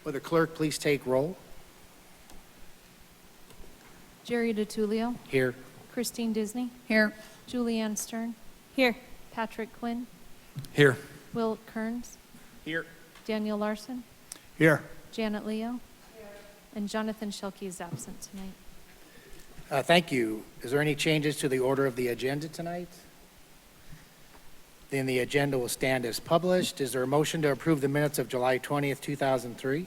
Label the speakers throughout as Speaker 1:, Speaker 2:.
Speaker 1: Will the clerk please take roll?
Speaker 2: Jerry DiTullio,
Speaker 1: Here.
Speaker 2: Christine Disney,
Speaker 3: Here.
Speaker 2: Julianne Stern. Here. Patrick Quinn,
Speaker 4: Here.
Speaker 2: Will Kearns,
Speaker 4: Here.
Speaker 2: Daniel Larson,
Speaker 4: Here.
Speaker 2: Janet Leo, and Jonathan Shelkey is absent tonight.
Speaker 1: Thank you. Is there any changes to the order of the agenda tonight? Then the agenda will stand as published. Is there a motion to approve the minutes of July 20th, 2003?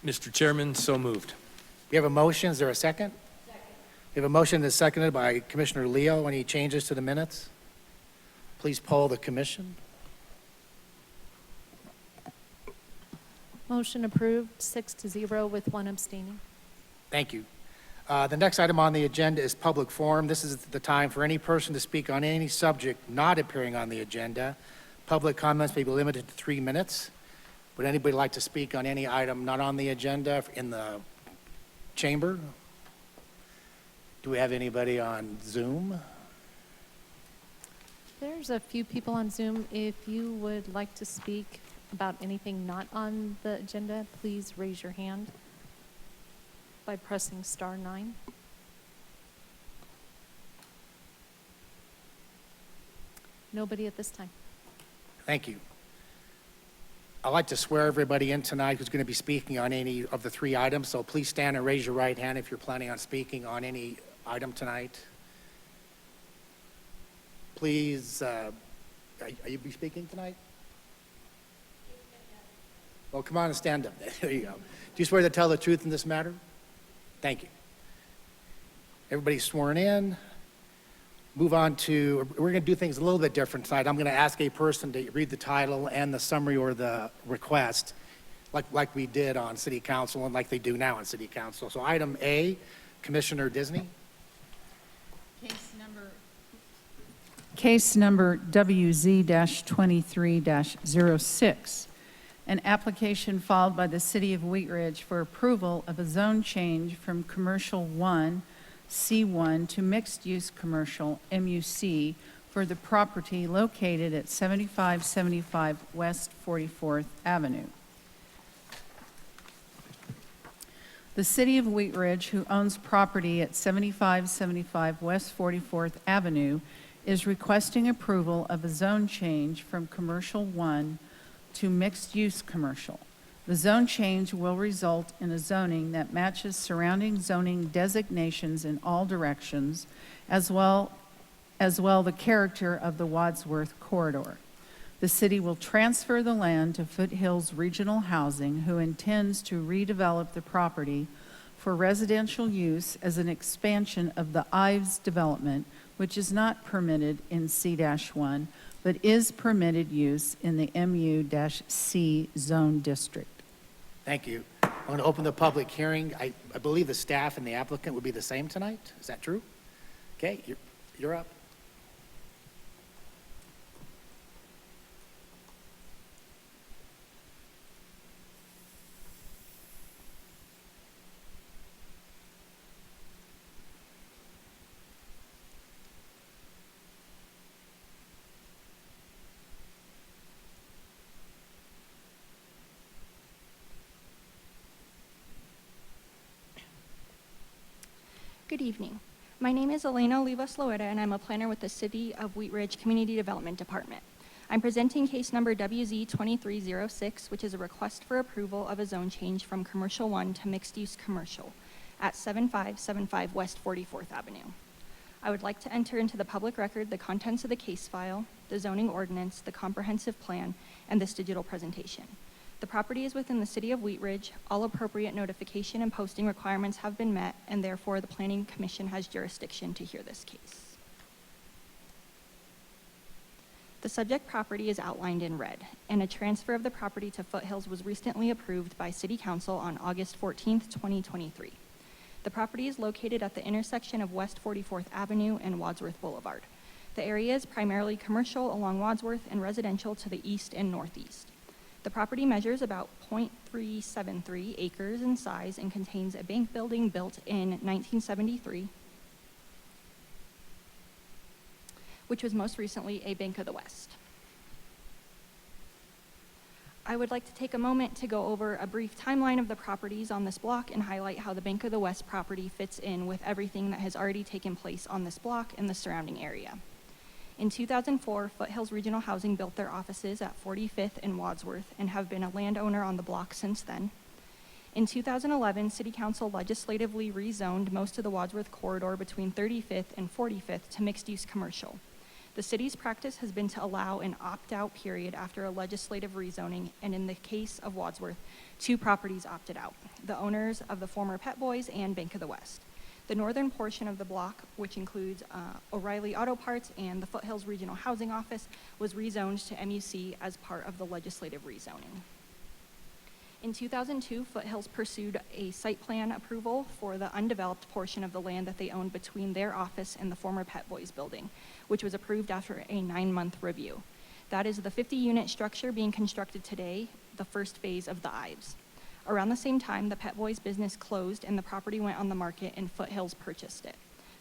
Speaker 4: Mr. Chairman, so moved.
Speaker 1: We have a motion. Is there a second? Second. We have a motion that's seconded by Commissioner Leo. Any changes to the minutes? Please poll the commission.
Speaker 2: Motion approved, 6-0 with 1 abstaining.
Speaker 1: Thank you. The next item on the agenda is public forum. This is the time for any person to speak on any subject not appearing on the agenda. Public comments may be limited to 3 minutes. Would anybody like to speak on any item not on the agenda in the chamber? Do we have anybody on Zoom?
Speaker 2: There's a few people on Zoom. If you would like to speak about anything not on the agenda, please raise your hand by pressing *9. Nobody at this time.
Speaker 1: Thank you. I'd like to swear everybody in tonight who's going to be speaking on any of the 3 items, so please stand and raise your right hand if you're planning on speaking on any item tonight. Please, are you be speaking tonight? Well, come on and stand up. There you go. Do you swear to tell the truth in this matter? Thank you. Everybody's sworn in. Move on to, we're going to do things a little bit different tonight. I'm going to ask a person to read the title and the summary or the request like we did on City Council and like they do now on City Council. So item A, Commissioner Disney.
Speaker 3: Case number WZ-23-06, an application filed by the City of Wheat Ridge for approval of a zone change from Commercial 1, C1 to Mixed-Use Commercial, MUC, for the property located at 7575 West 44th Avenue. The City of Wheat Ridge, who owns property at 7575 West 44th Avenue, is requesting approval of a zone change from Commercial 1 to Mixed-Use Commercial. The zone change will result in a zoning that matches surrounding zoning designations in all directions, as well the character of the Wadsworth corridor. The city will transfer the land to Foothills Regional Housing, who intends to redevelop the property for residential use as an expansion of the Ives development, which is not permitted in C-1, but is permitted use in the MU-C zone district.
Speaker 1: Thank you. I'm going to open the public hearing. I believe the staff and the applicant would be the same tonight. Is that true? Okay, you're up.
Speaker 5: Good evening. My name is Elena Olivas-Loera, and I'm a planner with the City of Wheat Ridge Community Development Department. I'm presenting case number WZ-2306, which is a request for approval of a zone change from Commercial 1 to Mixed-Use Commercial at 7575 West 44th Avenue. I would like to enter into the public record the contents of the case file, the zoning ordinance, the comprehensive plan, and this digital presentation. The property is within the City of Wheat Ridge. All appropriate notification and posting requirements have been met, and therefore the Planning Commission has jurisdiction to hear this case. The subject property is outlined in red, and a transfer of the property to Foothills was recently approved by City Council on August 14th, 2023. The property is located at the intersection of West 44th Avenue and Wadsworth Boulevard. The area is primarily commercial along Wadsworth and residential to the east and northeast. The property measures about 0.373 acres in size and contains a bank building built in 1973, which was most recently a Bank of the West. I would like to take a moment to go over a brief timeline of the properties on this block and highlight how the Bank of the West property fits in with everything that has already taken place on this block and the surrounding area. In 2004, Foothills Regional Housing built their offices at 45th and Wadsworth and have been a landowner on the block since then. In 2011, City Council legislatively rezoned most of the Wadsworth corridor between 35th and 45th to mixed-use commercial. The city's practice has been to allow an opt-out period after a legislative rezoning, and in the case of Wadsworth, 2 properties opted out, the owners of the former Pet Boys and Bank of the West. The northern portion of the block, which includes O'Reilly Auto Parts and the Foothills Regional Housing Office, was rezoned to MUC as part of the legislative rezoning. In 2002, Foothills pursued a site plan approval for the undeveloped portion of the land that they owned between their office and the former Pet Boys building, which was approved after a 9-month review. That is the 50-unit structure being constructed today, the first phase of the Ives. Around the same time, the Pet Boys business closed and the property went on the market and Foothills purchased it.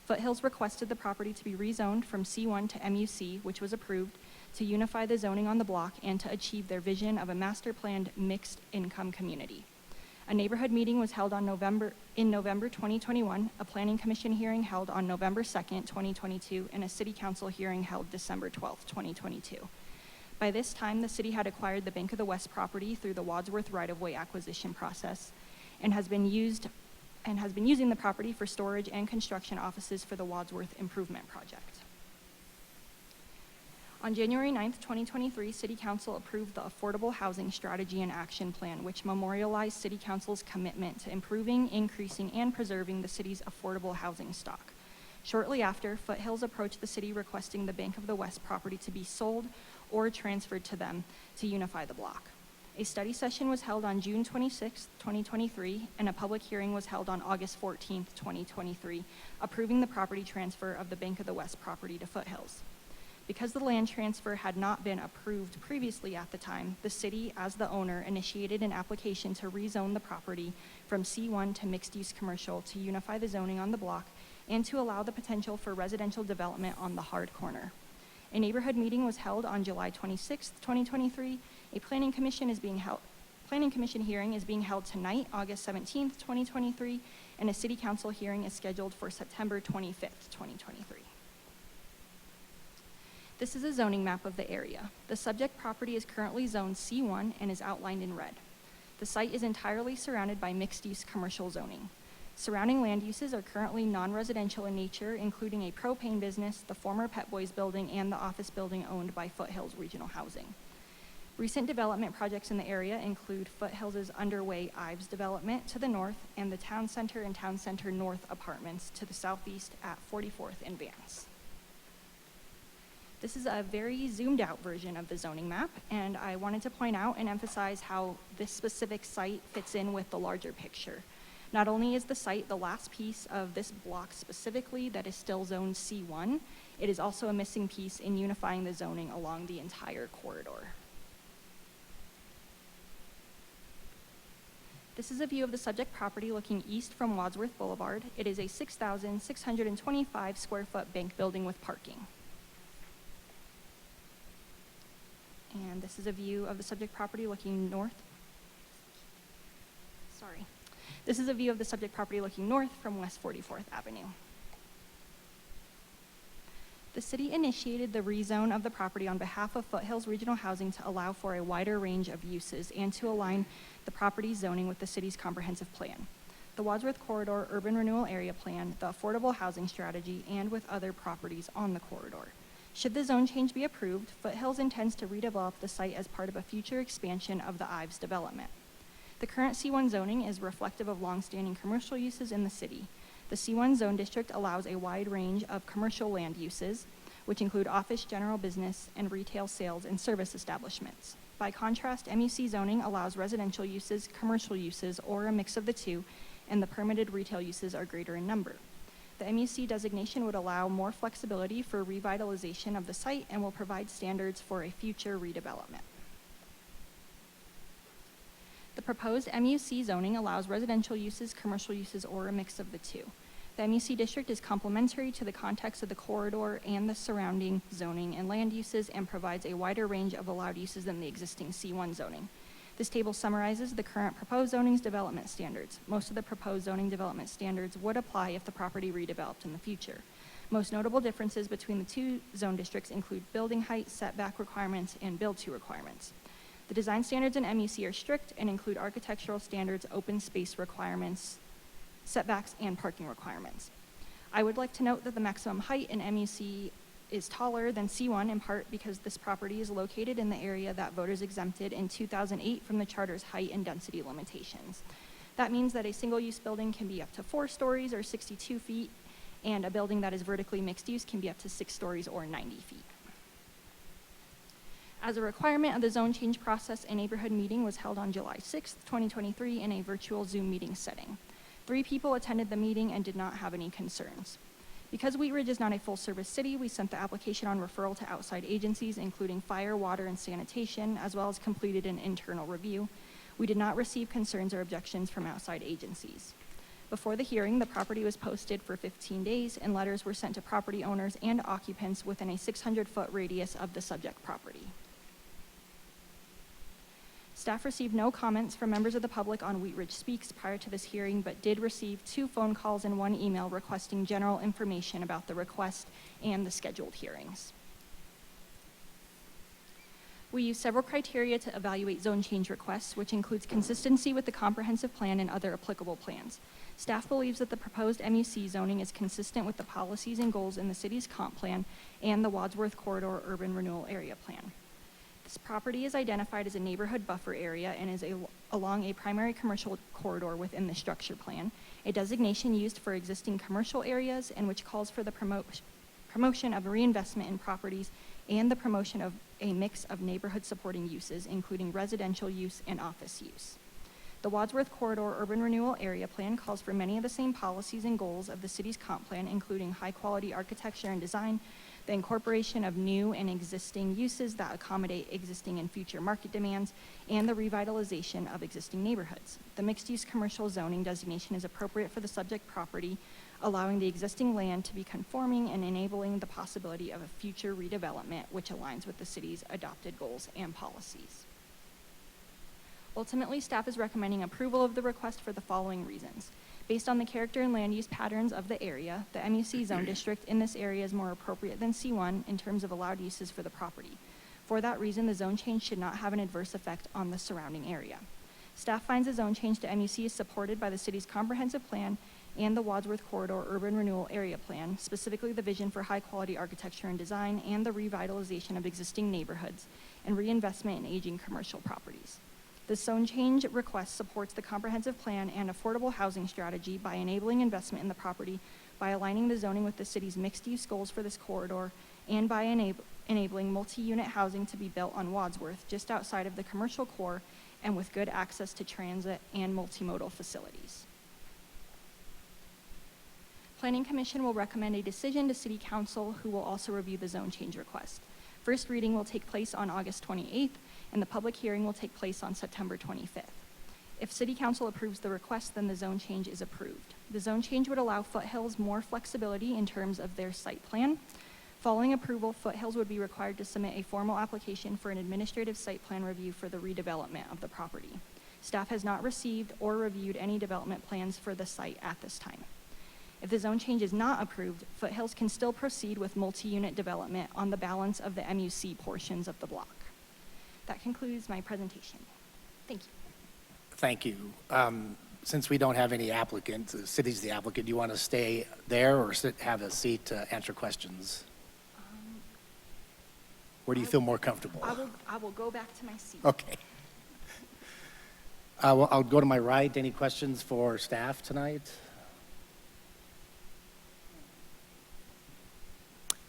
Speaker 5: Foothills requested the property to be rezoned from C1 to MUC, which was approved, to unify the zoning on the block and to achieve their vision of a master-planned mixed-income community. A neighborhood meeting was held in November 2021, a planning commission hearing held on November 2nd, 2022, and a city council hearing held December 12th, 2022. By this time, the city had acquired the Bank of the West property through the Wadsworth right-of-way acquisition process and has been using the property for storage and construction offices for the Wadsworth Improvement Project. On January 9th, 2023, City Council approved the Affordable Housing Strategy and Action Plan, which memorialized City Council's commitment to improving, increasing, and preserving the city's affordable housing stock. Shortly after, Foothills approached the city requesting the Bank of the West property to be sold or transferred to them to unify the block. A study session was held on June 26, 2023, and a public hearing was held on August 14, 2023, approving the property transfer of the Bank of the West property to Foothills. Because the land transfer had not been approved previously at the time, the city, as the owner, initiated an application to rezone the property from C1 to mixed-use commercial to unify the zoning on the block and to allow the potential for residential development on the hard corner. A neighborhood meeting was held on July 26, 2023. A planning commission hearing is being held tonight, August 17, 2023, and a city council hearing is scheduled for September 25, 2023. This is a zoning map of the area. The subject property is currently zoned C1 and is outlined in red. The site is entirely surrounded by mixed-use commercial zoning. Surrounding land uses are currently non-residential in nature, including a propane business, the former Pet Boys building, and the office building owned by Foothills Regional Housing. Recent development projects in the area include Foothills' underway Ives development to the north and the Town Center and Town Center North apartments to the southeast at 44th and Vance. This is a very zoomed out version of the zoning map, and I wanted to point out and emphasize how this specific site fits in with the larger picture. Not only is the site the last piece of this block specifically that is still zoned C1, it is also a missing piece in unifying the zoning along the entire corridor. This is a view of the subject property looking east from Wadsworth Boulevard. It is a 6,625 square foot bank building with parking. And this is a view of the subject property looking north. This is a view of the subject property looking north from West 44th Avenue. The city initiated the rezone of the property on behalf of Foothills Regional Housing to allow for a wider range of uses and to align the property's zoning with the city's comprehensive plan, the Wadsworth Corridor Urban Renewal Area Plan, the Affordable Housing Strategy, and with other properties on the corridor. Should the zone change be approved, Foothills intends to redevelop the site as part of a future expansion of the Ives development. The current C1 zoning is reflective of longstanding commercial uses in the city. The C1 zone district allows a wide range of commercial land uses, which include office, general business, and retail sales and service establishments. By contrast, MUC zoning allows residential uses, commercial uses, or a mix of the two, and the permitted retail uses are greater in number. The MUC designation would allow more flexibility for revitalization of the site and will provide standards for a future redevelopment. The proposed MUC zoning allows residential uses, commercial uses, or a mix of the two. The MUC district is complementary to the context of the corridor and the surrounding zoning and land uses and provides a wider range of allowed uses than the existing C1 zoning. This table summarizes the current proposed zoning's development standards. Most of the proposed zoning development standards would apply if the property redeveloped in the future. Most notable differences between the two zone districts include building height, setback requirements, and build-to requirements. The design standards in MEC are strict and include architectural standards, open space requirements, setbacks, and parking requirements. I would like to note that the maximum height in MEC is taller than C1 in part because this property is located in the area that voters exempted in 2008 from the charter's height and density limitations. That means that a single-use building can be up to 4 stories or 62 feet, and a building that is vertically mixed use can be up to 6 stories or 90 feet. As a requirement of the zone change process, a neighborhood meeting was held on July 6, 2023 in a virtual Zoom meeting setting. 3 people attended the meeting and did not have any concerns. Because Wheat Ridge is not a full-service city, we sent the application on referral to outside agencies, including fire, water, and sanitation, as well as completed an internal review. We did not receive concerns or objections from outside agencies. Before the hearing, the property was posted for 15 days, and letters were sent to property owners and occupants within a 600-foot radius of the subject property. Staff received no comments from members of the public on Wheat Ridge Speaks prior to this hearing, but did receive 2 phone calls and 1 email requesting general information about the request and the scheduled hearings. We use several criteria to evaluate zone change requests, which includes consistency with the comprehensive plan and other applicable plans. Staff believes that the proposed MUC zoning is consistent with the policies and goals in the city's comp plan and the Wadsworth Corridor Urban Renewal Area Plan. This property is identified as a neighborhood buffer area and is along a primary commercial corridor within the structure plan, a designation used for existing commercial areas and which calls for the promotion of reinvestment in properties and the promotion of a mix of neighborhood supporting uses, including residential use and office use. The Wadsworth Corridor Urban Renewal Area Plan calls for many of the same policies and goals of the city's comp plan, including high-quality architecture and design, the incorporation of new and existing uses that accommodate existing and future market demands, and the revitalization of existing neighborhoods. The mixed-use commercial zoning designation is appropriate for the subject property, allowing the existing land to be conforming and enabling the possibility of a future redevelopment which aligns with the city's adopted goals and policies. Ultimately, staff is recommending approval of the request for the following reasons. Based on the character and land use patterns of the area, the MUC zone district in this area is more appropriate than C1 in terms of allowed uses for the property. For that reason, the zone change should not have an adverse effect on the surrounding area. Staff finds the zone change to MUC is supported by the city's comprehensive plan and the Wadsworth Corridor Urban Renewal Area Plan, specifically the vision for high-quality architecture and design and the revitalization of existing neighborhoods and reinvestment in aging commercial properties. The zone change request supports the comprehensive plan and affordable housing strategy by enabling investment in the property, by aligning the zoning with the city's mixed-use goals for this corridor, and by enabling multi-unit housing to be built on Wadsworth, just outside of the commercial core, and with good access to transit and multimodal facilities. Planning Commission will recommend a decision to City Council, who will also review the zone change request. First reading will take place on August 28th, and the public hearing will take place on September 25th. If City Council approves the request, then the zone change is approved. The zone change would allow Foothills more flexibility in terms of their site plan. Following approval, Foothills would be required to submit a formal application for an administrative site plan review for the redevelopment of the property. Staff has not received or reviewed any development plans for the site at this time. If the zone change is not approved, Foothills can still proceed with multi-unit development on the balance of the MUC portions of the block. That concludes my presentation. Thank you.
Speaker 1: Thank you. Since we don't have any applicants, the city's the applicant, do you want to stay there or have a seat to answer questions? Where do you feel more comfortable?
Speaker 5: I will go back to my seat.
Speaker 1: Okay. I'll go to my right. Any questions for staff tonight?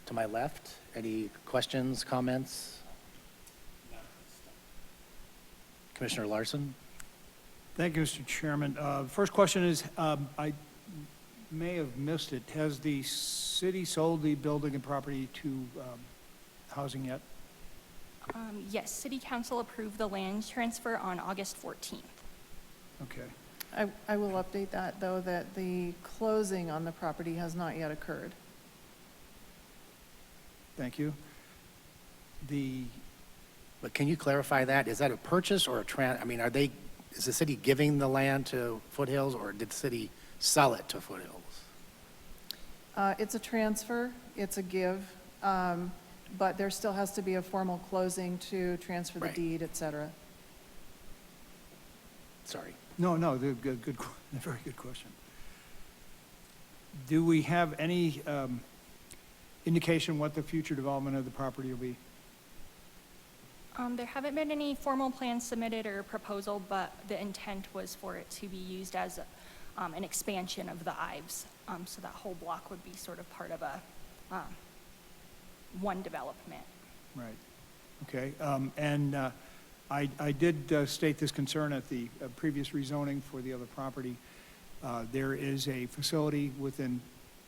Speaker 1: To my left, any questions, comments? Commissioner Larson?
Speaker 6: Thank you, Mr. Chairman. First question is, I may have missed it. Has the city sold the building and property to housing yet?
Speaker 5: Yes, City Council approved the land transfer on August 14th.
Speaker 6: Okay.
Speaker 7: I will update that, though, that the closing on the property has not yet occurred.
Speaker 6: Thank you. The
Speaker 1: But can you clarify that? Is that a purchase or a I mean, is the city giving the land to Foothills, or did the city sell it to Foothills?
Speaker 7: It's a transfer, it's a give, but there still has to be a formal closing to transfer the
Speaker 1: Right.
Speaker 7: deed, et cetera.
Speaker 1: Sorry.
Speaker 6: No, very good question. Do we have any indication what the future development of the property will be?
Speaker 5: There haven't been any formal plans submitted or proposal, but the intent was for it to be used as an expansion of the Ives. So that whole block would be sort of part of a one development.
Speaker 6: Right, okay. I did state this concern at the previous rezoning for the other property. There is a facility within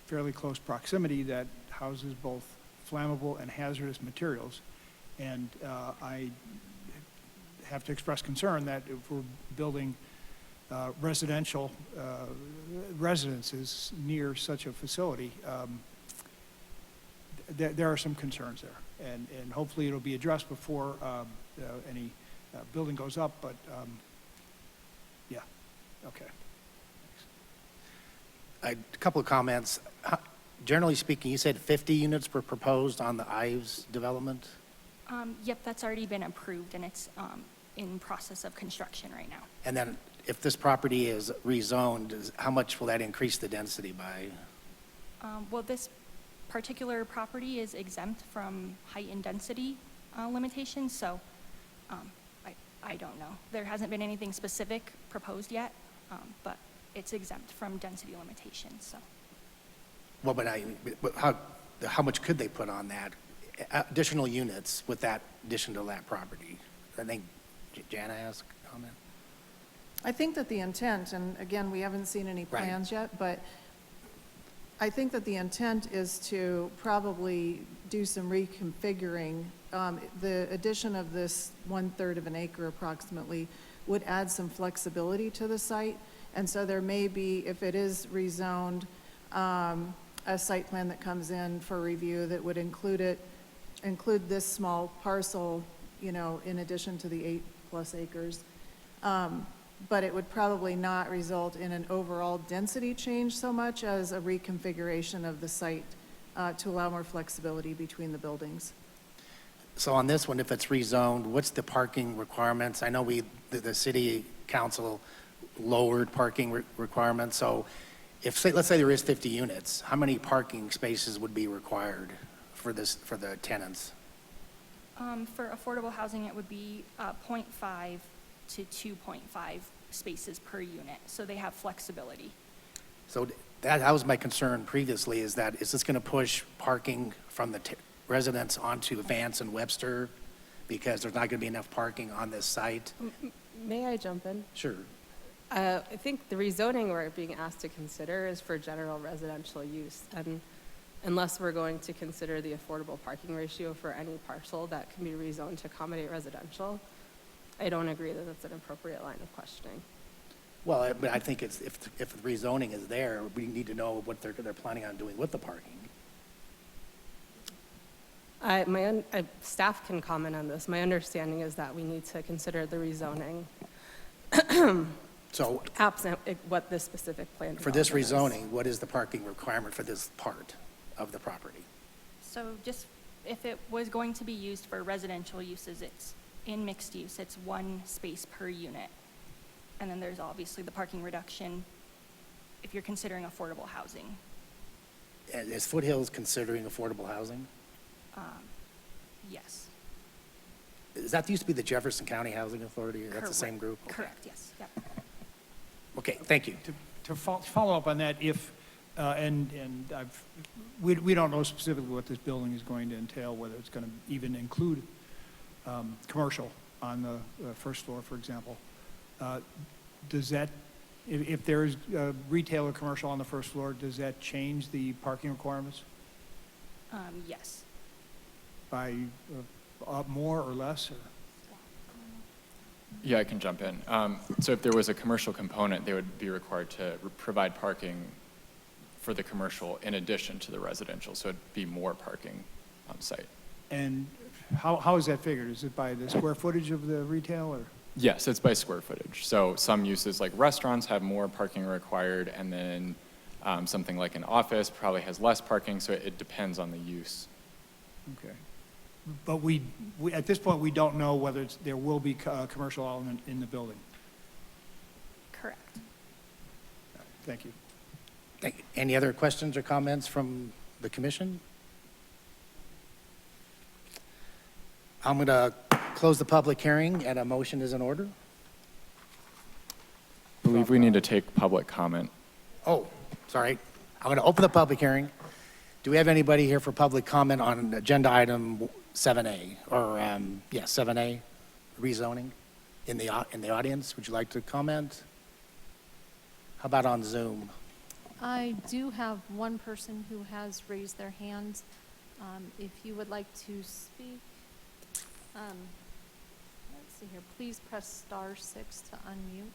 Speaker 6: fairly close proximity that houses both flammable and hazardous materials. And I have to express concern that if we're building residential residences near such a facility, there are some concerns there. And hopefully it'll be addressed before any building goes up, but yeah, okay.
Speaker 1: A couple of comments. Generally speaking, you said 50 units were proposed on the Ives development?
Speaker 5: Yep, that's already been approved, and it's in process of construction right now.
Speaker 1: And then if this property is rezoned, how much will that increase the density by?
Speaker 5: Well, this particular property is exempt from height and density limitations, so I don't know. There hasn't been anything specific proposed yet, but it's exempt from density limitations, so.
Speaker 1: Well, but how much could they put on that? Additional units with that addition to that property? I think Jana has a comment.
Speaker 7: I think that the intent, and again, we haven't seen any
Speaker 1: Right.
Speaker 7: plans yet, but I think that the intent is to probably do some reconfiguring. The addition of this 1/3 of an acre approximately would add some flexibility to the site. And so there may be, if it is rezoned, a site plan that comes in for review that would include this small parcel, you know, in addition to the 8+ acres. But it would probably not result in an overall density change so much as a reconfiguration of the site to allow more flexibility between the buildings.
Speaker 1: So on this one, if it's rezoned, what's the parking requirements? I know the city council lowered parking requirements. So let's say there is 50 units, how many parking spaces would be required for the tenants?
Speaker 5: For affordable housing, it would be 0.5 to 2.5 spaces per unit, so they have flexibility.
Speaker 1: So that was my concern previously, is this going to push parking from the residents onto Vance and Webster because there's not going to be enough parking on this site?
Speaker 8: May I jump in?
Speaker 1: Sure.
Speaker 8: I think the rezoning we're being asked to consider is for general residential use. And unless we're going to consider the affordable parking ratio for any parcel that can be rezoned to accommodate residential, I don't agree that that's an appropriate line of questioning.
Speaker 1: Well, but I think if the rezoning is there, we need to know what they're planning on doing with the parking.
Speaker 8: Staff can comment on this. My understanding is that we need to consider the rezoning
Speaker 1: So
Speaker 8: absent what this specific plan
Speaker 1: for this
Speaker 8: development is.
Speaker 1: rezoning, what is the parking requirement for this part of the property?
Speaker 5: So just, if it was going to be used for residential uses, it's in mixed use, it's 1 space per unit. And then there's obviously the parking reduction if you're considering affordable housing.
Speaker 1: And is Foothills considering affordable housing?
Speaker 5: Yes.
Speaker 1: That used to be the Jefferson County Housing Authority, or that's the same group? Okay.
Speaker 5: Correct, yes, yep.
Speaker 1: Okay, thank you.
Speaker 6: To follow up on that, if, we don't know specifically what this building is going to entail, whether it's going to even include commercial on the first floor, for example. Does that, if there's retail or commercial on the first floor, does that change the parking requirements
Speaker 5: Yes.
Speaker 6: by more or less? Or?
Speaker 9: Yeah, I can jump in. So if there was a commercial component, they would be required to provide parking for the commercial in addition to the residential, so it'd be more parking on site.
Speaker 6: And How is that figured? Is it by the square footage of the retail, or?
Speaker 9: Yes, it's by square footage. So some uses like restaurants have more parking required, and then something like an office probably has less parking, so it depends on the use.
Speaker 6: Okay. But we, at this point, we don't know whether there will be a commercial element in the building.
Speaker 5: Correct.
Speaker 6: Thank you.
Speaker 1: Thank you. Any other questions or comments from the commission? I'm going to close the public hearing, and a motion is in order.
Speaker 9: I believe we need to take public comment.
Speaker 1: Oh, sorry. I'm going to open the public hearing. Do we have anybody here for public comment on agenda item 7A, or, 7A, rezoning in the audience? Would you like to comment? How about on Zoom?
Speaker 2: I do have one person who has raised their hand. If you would like to speak, let's see here, please press *6 to unmute.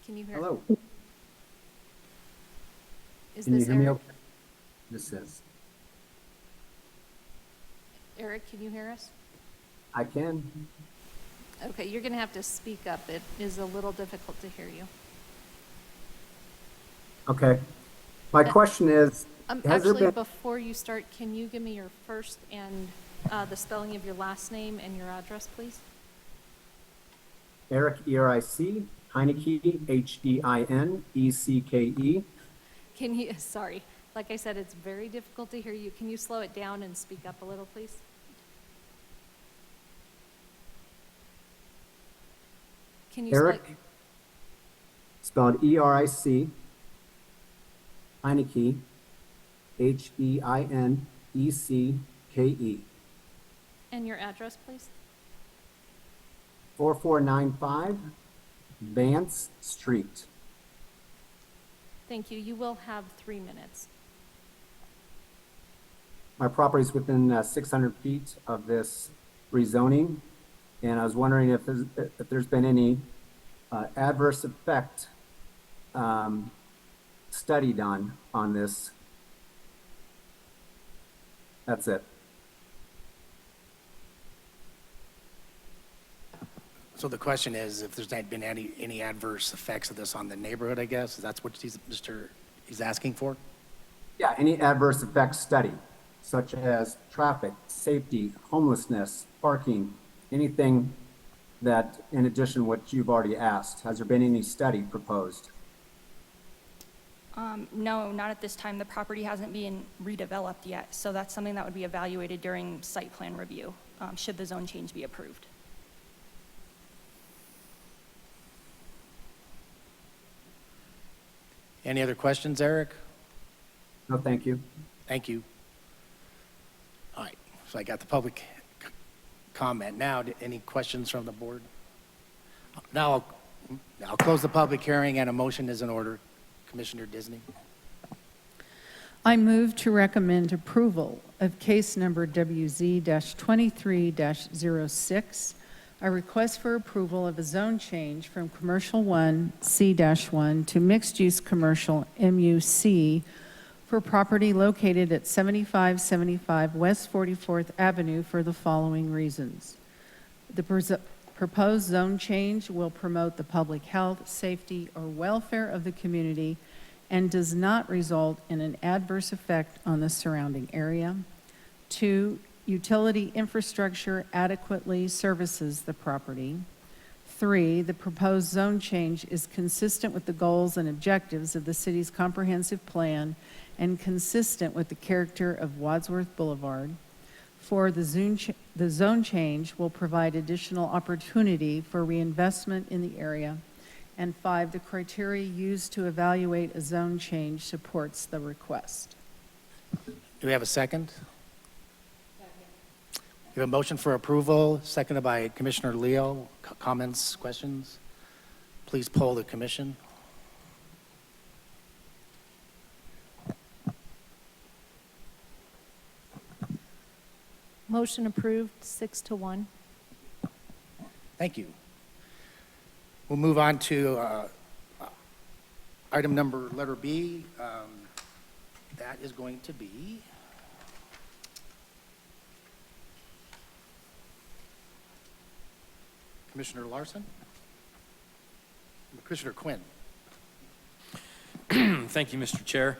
Speaker 2: Can you hear?
Speaker 10: Hello,
Speaker 2: Is
Speaker 10: can you
Speaker 2: this
Speaker 10: hear me
Speaker 2: Eric?
Speaker 10: okay? This is.
Speaker 2: Eric, can you hear us?
Speaker 10: I can.
Speaker 2: Okay, you're going to have to speak up. It is a little difficult to hear you.
Speaker 10: Okay. My question is, has there
Speaker 2: Actually,
Speaker 10: been,
Speaker 2: before you start, can you give me your first and the spelling of your last name and your address, please?
Speaker 10: Eric, E-R-I-C, Heineke, H-E-I-N-E-C-K-E.
Speaker 2: Can you, sorry, like I said, it's very difficult to hear you. Can you slow it down and speak up a little, please? Can you
Speaker 10: Eric, spelled E-R-I-C, Heineke, H-E-I-N-E-C-K-E,
Speaker 2: and your address, please?
Speaker 10: 4495 Vance Street.
Speaker 2: Thank you. You will have 3 minutes.
Speaker 10: My property is within 600 feet of this rezoning, and I was wondering if there's been any adverse effect study done on this. That's it.
Speaker 1: So the question is if there's been any adverse effects of this on the neighborhood, I guess? That's what he's asking for?
Speaker 10: Yeah, any adverse effects study, such as traffic, safety, homelessness, parking, anything that, in addition to what you've already asked, has there been any study proposed?
Speaker 5: No, not at this time. The property hasn't been redeveloped yet, so that's something that would be evaluated during site plan review, should the zone change be approved.
Speaker 1: Any other questions, Eric?
Speaker 10: No, thank you.
Speaker 1: Thank you. All right, so I got the public comment. Now, any questions from the board? Now, I'll close the public hearing, and a motion is in order. Commissioner Disney.
Speaker 3: I move to recommend approval of case number WZ-23-06, a request for approval of a zone change from Commercial 1 C-1 to Mixed-Use Commercial MUC for property located at 7575 West 44th Avenue for the following reasons. The proposed zone change will promote the public health, safety, or welfare of the community and does not result in an adverse effect on the surrounding area. 2, utility infrastructure adequately services the property. 3, the proposed zone change is consistent with the goals and objectives of the city's comprehensive plan and consistent with the character of Wadsworth Boulevard. 4, the zone change will provide additional opportunity for reinvestment in the area. And 5, the criteria used to evaluate a zone change supports the request.
Speaker 1: Do we have a second? We have a motion for approval, seconded by Commissioner Leo. Comments, questions? Please poll the commission.
Speaker 2: Motion approved, 6-1.
Speaker 1: Thank you. We'll move on to item number, letter B. That is going to be Commissioner Larson? Commissioner Quinn?
Speaker 4: Thank you, Mr. Chair.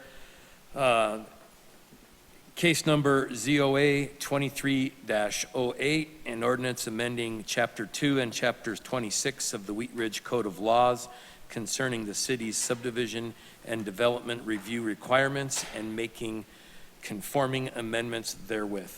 Speaker 4: Case number ZOA 23-08, an ordinance amending Chapter 2 and Chapter 26 of the Wheat Ridge Code of Laws concerning the city's subdivision and development review requirements and making conforming amendments therewith.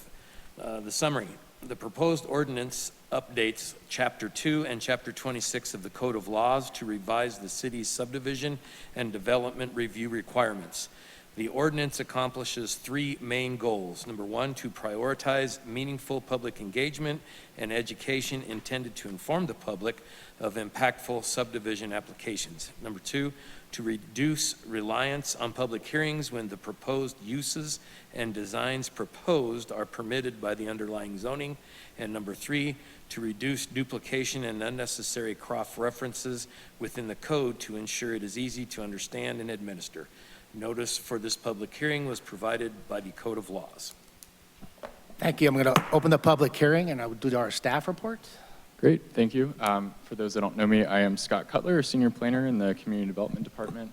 Speaker 4: The summary: the proposed ordinance updates Chapter 2 and Chapter 26 of the Code of Laws to revise the city's subdivision and development review requirements. The ordinance accomplishes three main goals. Number one, to prioritize meaningful public engagement and education intended to inform the public of impactful subdivision applications. Number two, to reduce reliance on public hearings when the proposed uses and designs proposed are permitted by the underlying zoning. And number three, to reduce duplication and unnecessary cross-references within the code to ensure it is easy to understand and administer. Notice for this public hearing was provided by the Code of Laws.
Speaker 1: Thank you. I'm going to open the public hearing, and I will do our staff report.
Speaker 9: Great, thank you. For those that don't know me, I am Scott Cutler, a senior planner in the Community Development Department.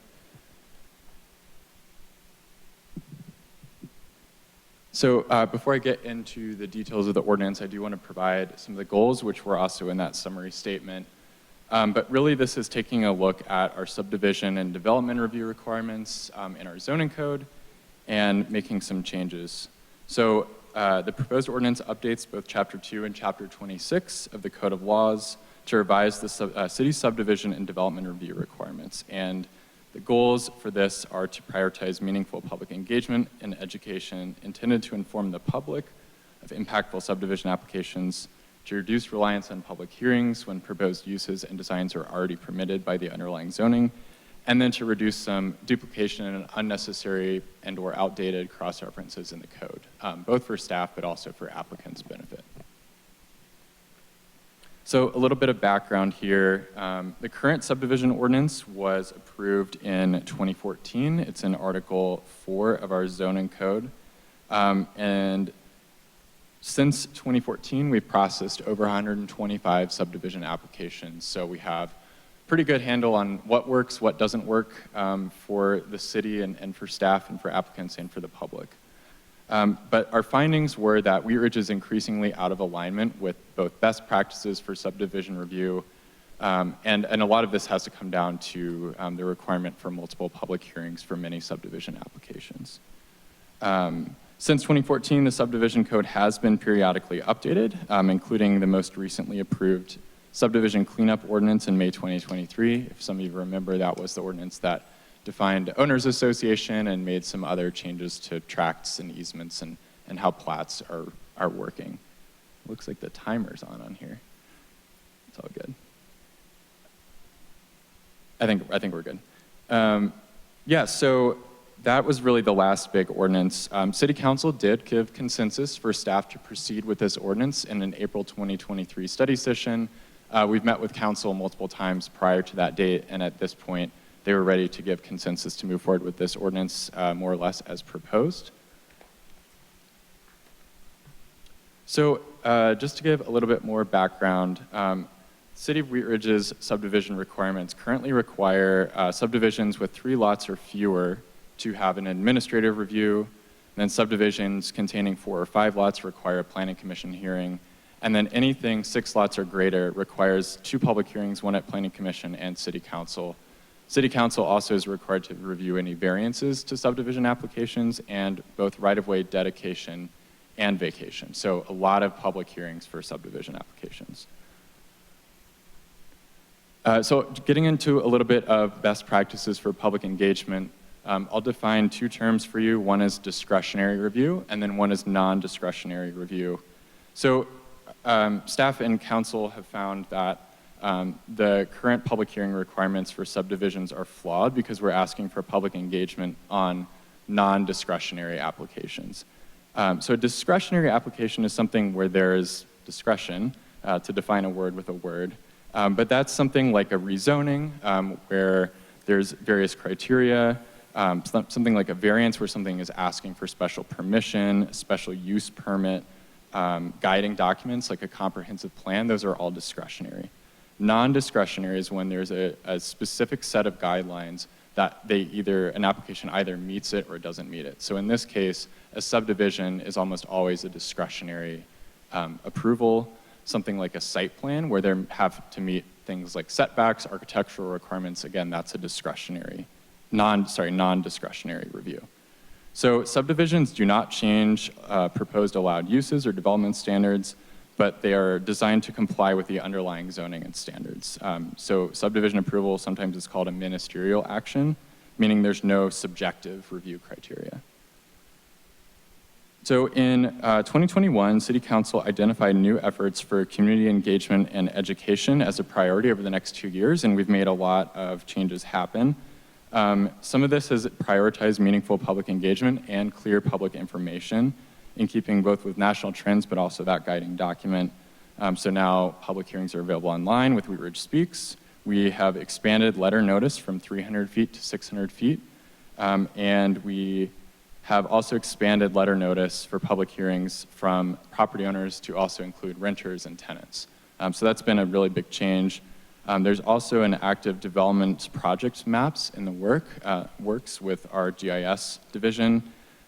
Speaker 9: So before I get into the details of the ordinance, I do want to provide some of the goals, which were also in that summary statement. But really, this is taking a look at our subdivision and development review requirements in our zoning code and making some changes. So the proposed ordinance updates both Chapter 2 and Chapter 26 of the Code of Laws to revise the city subdivision and development review requirements. And the goals for this are to prioritize meaningful public engagement and education intended to inform the public of impactful subdivision applications, to reduce reliance on public hearings when proposed uses and designs are already permitted by the underlying zoning, and then to reduce some duplication and unnecessary and/or outdated cross-references in the code, both for staff but also for applicants' benefit. So a little bit of background here. The current subdivision ordinance was approved in 2014. It's in Article 4 of our zoning code. And since 2014, we've processed over 125 subdivision applications. So we have a pretty good handle on what works, what doesn't work for the city and for staff and for applicants and for the public. But our findings were that Wheat Ridge is increasingly out of alignment with both best practices for subdivision review, and a lot of this has to come down to the requirement for multiple public hearings for many subdivision applications. Since 2014, the subdivision code has been periodically updated, including the most recently approved subdivision cleanup ordinance in May 2023. If some of you remember, that was the ordinance that defined owners association and made some other changes to tracts and easements and how plats are working. Looks like the timer's on here. It's all good. I think we're good. Yeah, so that was really the last big ordinance. City Council did give consensus for staff to proceed with this ordinance in an April 2023 study session. We've met with council multiple times prior to that date, and at this point, they were ready to give consensus to move forward with this ordinance more or less as proposed. So just to give a little bit more background, City of Wheat Ridge's subdivision requirements currently require subdivisions with 3 lots or fewer to have an administrative review, and then subdivisions containing 4 or 5 lots require a planning commission hearing, and then anything 6 lots or greater requires 2 public hearings, 1 at planning commission and city council. City council also is required to review any variances to subdivision applications and both right-of-way dedication and vacation. So a lot of public hearings for subdivision applications. So getting into a little bit of best practices for public engagement, I'll define 2 terms for you. One is discretionary review, and then one is non-discretionary review. So staff and council have found that the current public hearing requirements for subdivisions are flawed because we're asking for public engagement on non-discretionary applications. So a discretionary application is something where there is discretion to define a word with a word. But that's something like a rezoning, where there's various criteria, something like a variance where something is asking for special permission, special use permit, guiding documents like a comprehensive plan. Those are all discretionary. Non-discretionary is when there's a specific set of guidelines that an application either meets it or doesn't meet it. So in this case, a subdivision is almost always a discretionary approval, something like a site plan where they have to meet things like setbacks, architectural requirements. Again, that's a discretionary, non-discretionary review. So subdivisions do not change proposed allowed uses or development standards, but they are designed to comply with the underlying zoning and standards. So subdivision approval sometimes is called a ministerial action, meaning there's no subjective review criteria. So in 2021, City Council identified new efforts for community engagement and education as a priority over the next 2 years, and we've made a lot of changes happen. Some of this has prioritized meaningful public engagement and clear public information in keeping both with national trends, but also that guiding document. So now public hearings are available online with Wheat Ridge Speaks. We have expanded letter notice from 300 feet to 600 feet. And we have also expanded letter notice for public hearings from property owners to also include renters and tenants. So that's been a really big change. There's also an active development project maps in the works with our GIS division.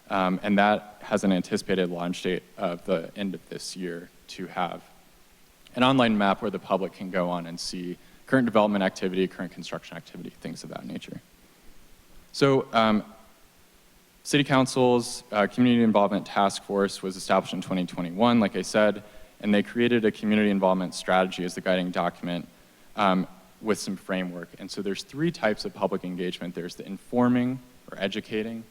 Speaker 9: And that has an anticipated launch date of the end of this year to have an online map where the public can go on and see current development activity, current construction activity, things of that nature. So City Council's Community Involvement Task Force was established in 2021, like I said, and they created a community involvement strategy as the guiding document with some framework. And so there's 3 types of public engagement. There's the informing or educating.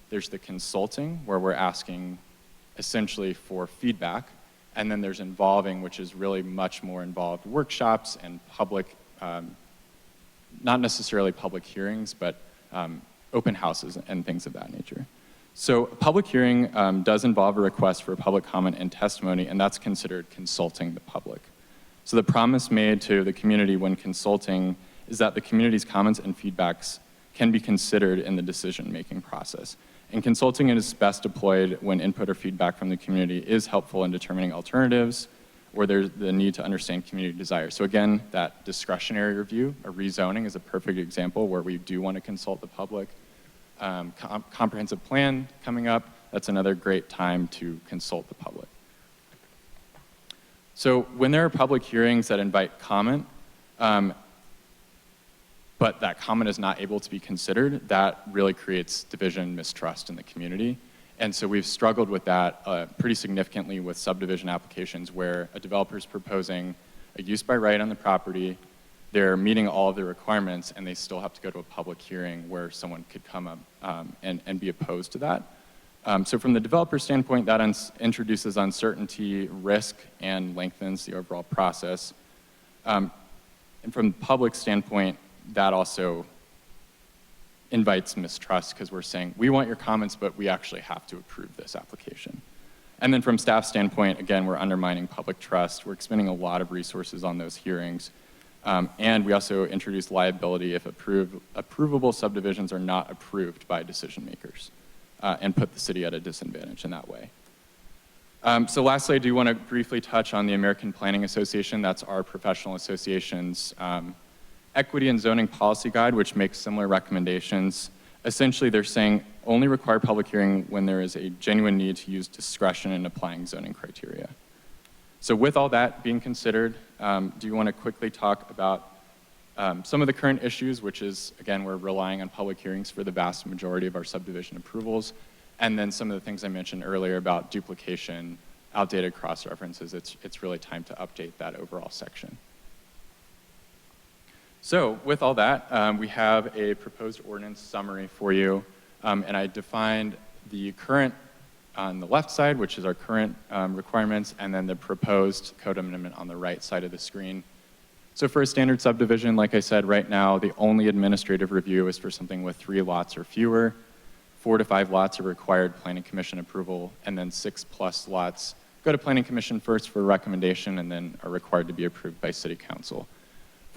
Speaker 9: There's the consulting, where we're asking essentially for feedback. And then there's involving, which is really much more involved workshops and public, not necessarily public hearings, but open houses and things of that nature. So a public hearing does involve a request for public comment and testimony, and that's considered consulting the public. So the promise made to the community when consulting is that the community's comments and feedbacks can be considered in the decision-making process. And consulting is best deployed when input or feedback from the community is helpful in determining alternatives or there's the need to understand community desire. So again, that discretionary review, a rezoning is a perfect example where we do want to consult the public. Comprehensive plan coming up, that's another great time to consult the public. So when there are public hearings that invite comment, but that comment is not able to be considered, that really creates division, mistrust in the community. And so we've struggled with that pretty significantly with subdivision applications where a developer is proposing a use by right on the property, they're meeting all of the requirements, and they still have to go to a public hearing where someone could come up and be opposed to that. So from the developer standpoint, that introduces uncertainty, risk, and lengthens the overall process. And from the public standpoint, that also invites mistrust because we're saying, we want your comments, but we actually have to approve this application. And then from staff standpoint, again, we're undermining public trust. We're expending a lot of resources on those hearings. And we also introduced liability if approvable subdivisions are not approved by decision makers and put the city at a disadvantage in that way. So lastly, I do want to briefly touch on the American Planning Association. That's our professional association's Equity and Zoning Policy Guide, which makes similar recommendations. Essentially, they're saying only require public hearing when there is a genuine need to use discretion in applying zoning criteria. So with all that being considered, do you want to quickly talk about some of the current issues, which is, again, we're relying on public hearings for the vast majority of our subdivision approvals, and then some of the things I mentioned earlier about duplication, outdated cross-references. It's really time to update that overall section. So with all that, we have a proposed ordinance summary for you, and I defined the current on the left side, which is our current requirements, and then the proposed code amendment on the right side of the screen. So for a standard subdivision, like I said, right now, the only administrative review is for something with 3 lots or fewer. 4 to 5 lots are required planning commission approval, and then 6+ lots go to planning commission first for recommendation and then are required to be approved by city council.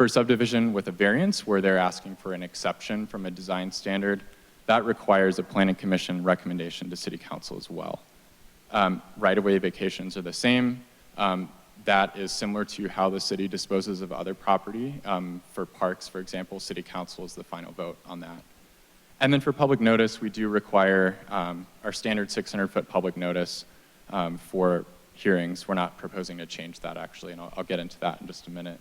Speaker 9: For subdivision with a variance, where they're asking for an exception from a design standard, that requires a planning commission recommendation to city council as well. Right-of-way vacations are the same. That is similar to how the city disposes of other property. For parks, for example, city council is the final vote on that. And then for public notice, we do require our standard 600-foot public notice for hearings. We're not proposing to change that, actually, and I'll get into that in just a minute.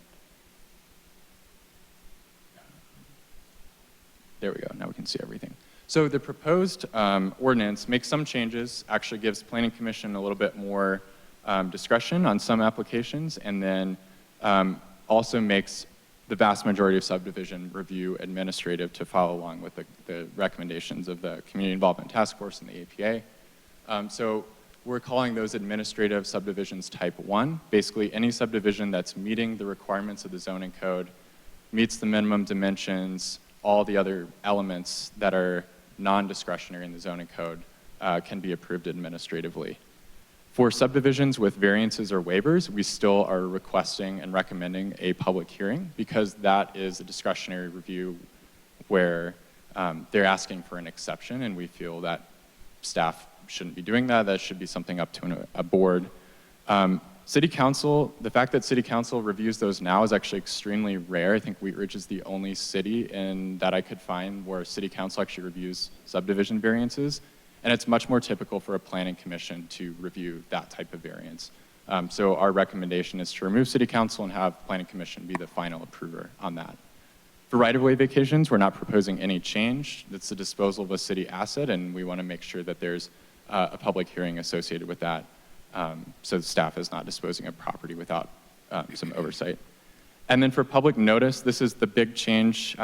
Speaker 9: There we go, now we can see everything. So the proposed ordinance makes some changes, actually gives Planning Commission a little bit more discretion on some applications, and then also makes the vast majority of subdivision review administrative to follow along with the recommendations of the Community Involvement Task Force and the APA. So we're calling those administrative subdivisions type 1. Basically, any subdivision that's meeting the requirements of the zoning code, meets the minimum dimensions, all the other elements that are non-discretionary in the zoning code can be approved administratively. For subdivisions with variances or waivers, we still are requesting and recommending a public hearing because that is a discretionary review where they're asking for an exception, and we feel that staff shouldn't be doing that. That should be something up to a board. City Council, the fact that City Council reviews those now is actually extremely rare. I think Wheat Ridge is the only city that I could find where City Council actually reviews subdivision variances. And it's much more typical for a planning commission to review that type of variance. So our recommendation is to remove City Council and have Planning Commission be the final approver on that. For right-of-way vacations, we're not proposing any change. It's the disposal of a city asset, and we want to make sure that there's a public hearing associated with that. So the staff is not disposing of property without some oversight. And then for public notice, this is the big change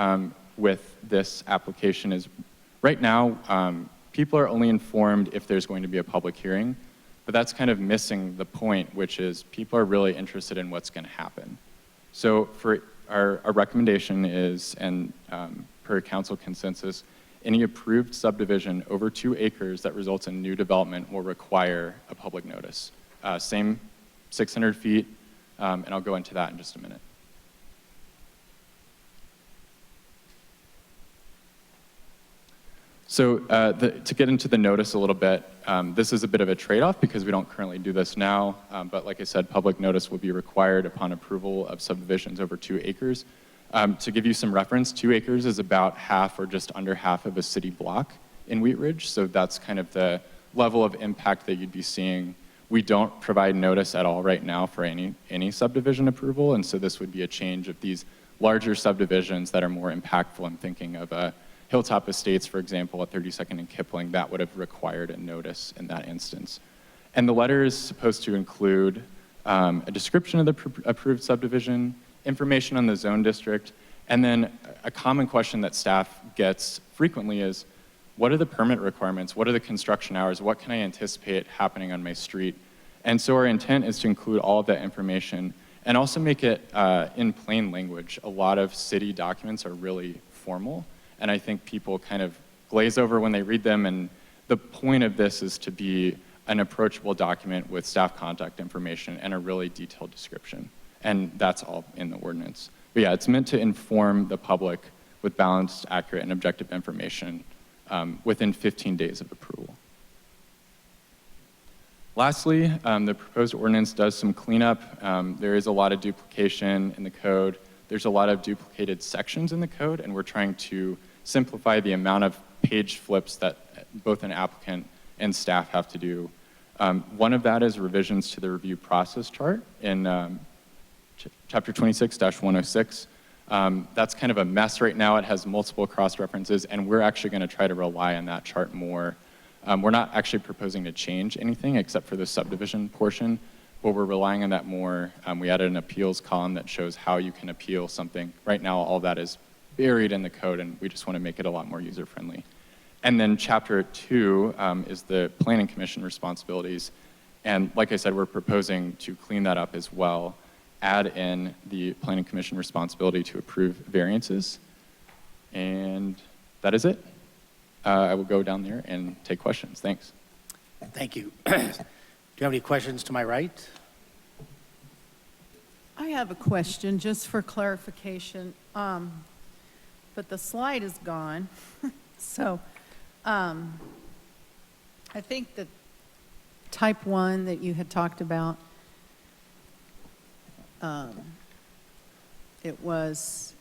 Speaker 9: with this application is right now, people are only informed if there's going to be a public hearing, but that's kind of missing the point, which is people are really interested in what's going to happen. So for our recommendation is, and per council consensus, any approved subdivision over 2 acres that results in new development will require a public notice. Same 600 feet, and I'll go into that in just a minute. So to get into the notice a little bit, this is a bit of a trade-off because we don't currently do this now, but like I said, public notice will be required upon approval of subdivisions over 2 acres. To give you some reference, 2 acres is about half or just under half of a city block in Wheat Ridge, so that's kind of the level of impact that you'd be seeing. We don't provide notice at all right now for any subdivision approval, and so this would be a change of these larger subdivisions that are more impactful. I'm thinking of Hilltop Estates, for example, at 32nd and Kipling, that would have required a notice in that instance. And the letter is supposed to include a description of the approved subdivision, information on the zone district, and then a common question that staff gets frequently is, what are the permit requirements? What are the construction hours? What can I anticipate happening on my street? And so our intent is to include all of that information and also make it in plain language. A lot of city documents are really formal, and I think people kind of glaze over when they read them, and the point of this is to be an approachable document with staff contact information and a really detailed description. And that's all in the ordinance. But yeah, it's meant to inform the public with balanced, accurate, and objective information within 15 days of approval. Lastly, the proposed ordinance does some cleanup. There is a lot of duplication in the code. There's a lot of duplicated sections in the code, and we're trying to simplify the amount of page flips that both an applicant and staff have to do. One of that is revisions to the review process chart in Chapter 26-106. That's kind of a mess right now. It has multiple cross-references, and we're actually going to try to rely on that chart more. We're not actually proposing to change anything except for the subdivision portion, but we're relying on that more. We added an appeals column that shows how you can appeal something. Right now, all that is buried in the code, and we just want to make it a lot more user-friendly. And then Chapter 2 is the Planning Commission responsibilities. And like I said, we're proposing to clean that up as well, add in the Planning Commission responsibility to approve variances. And that is it. I will go down there and take questions. Thanks.
Speaker 1: Thank you. Do you have any questions to my right?
Speaker 3: I have a question, just for clarification. But the slide is gone. So I think that type 1 that you had talked about, it was,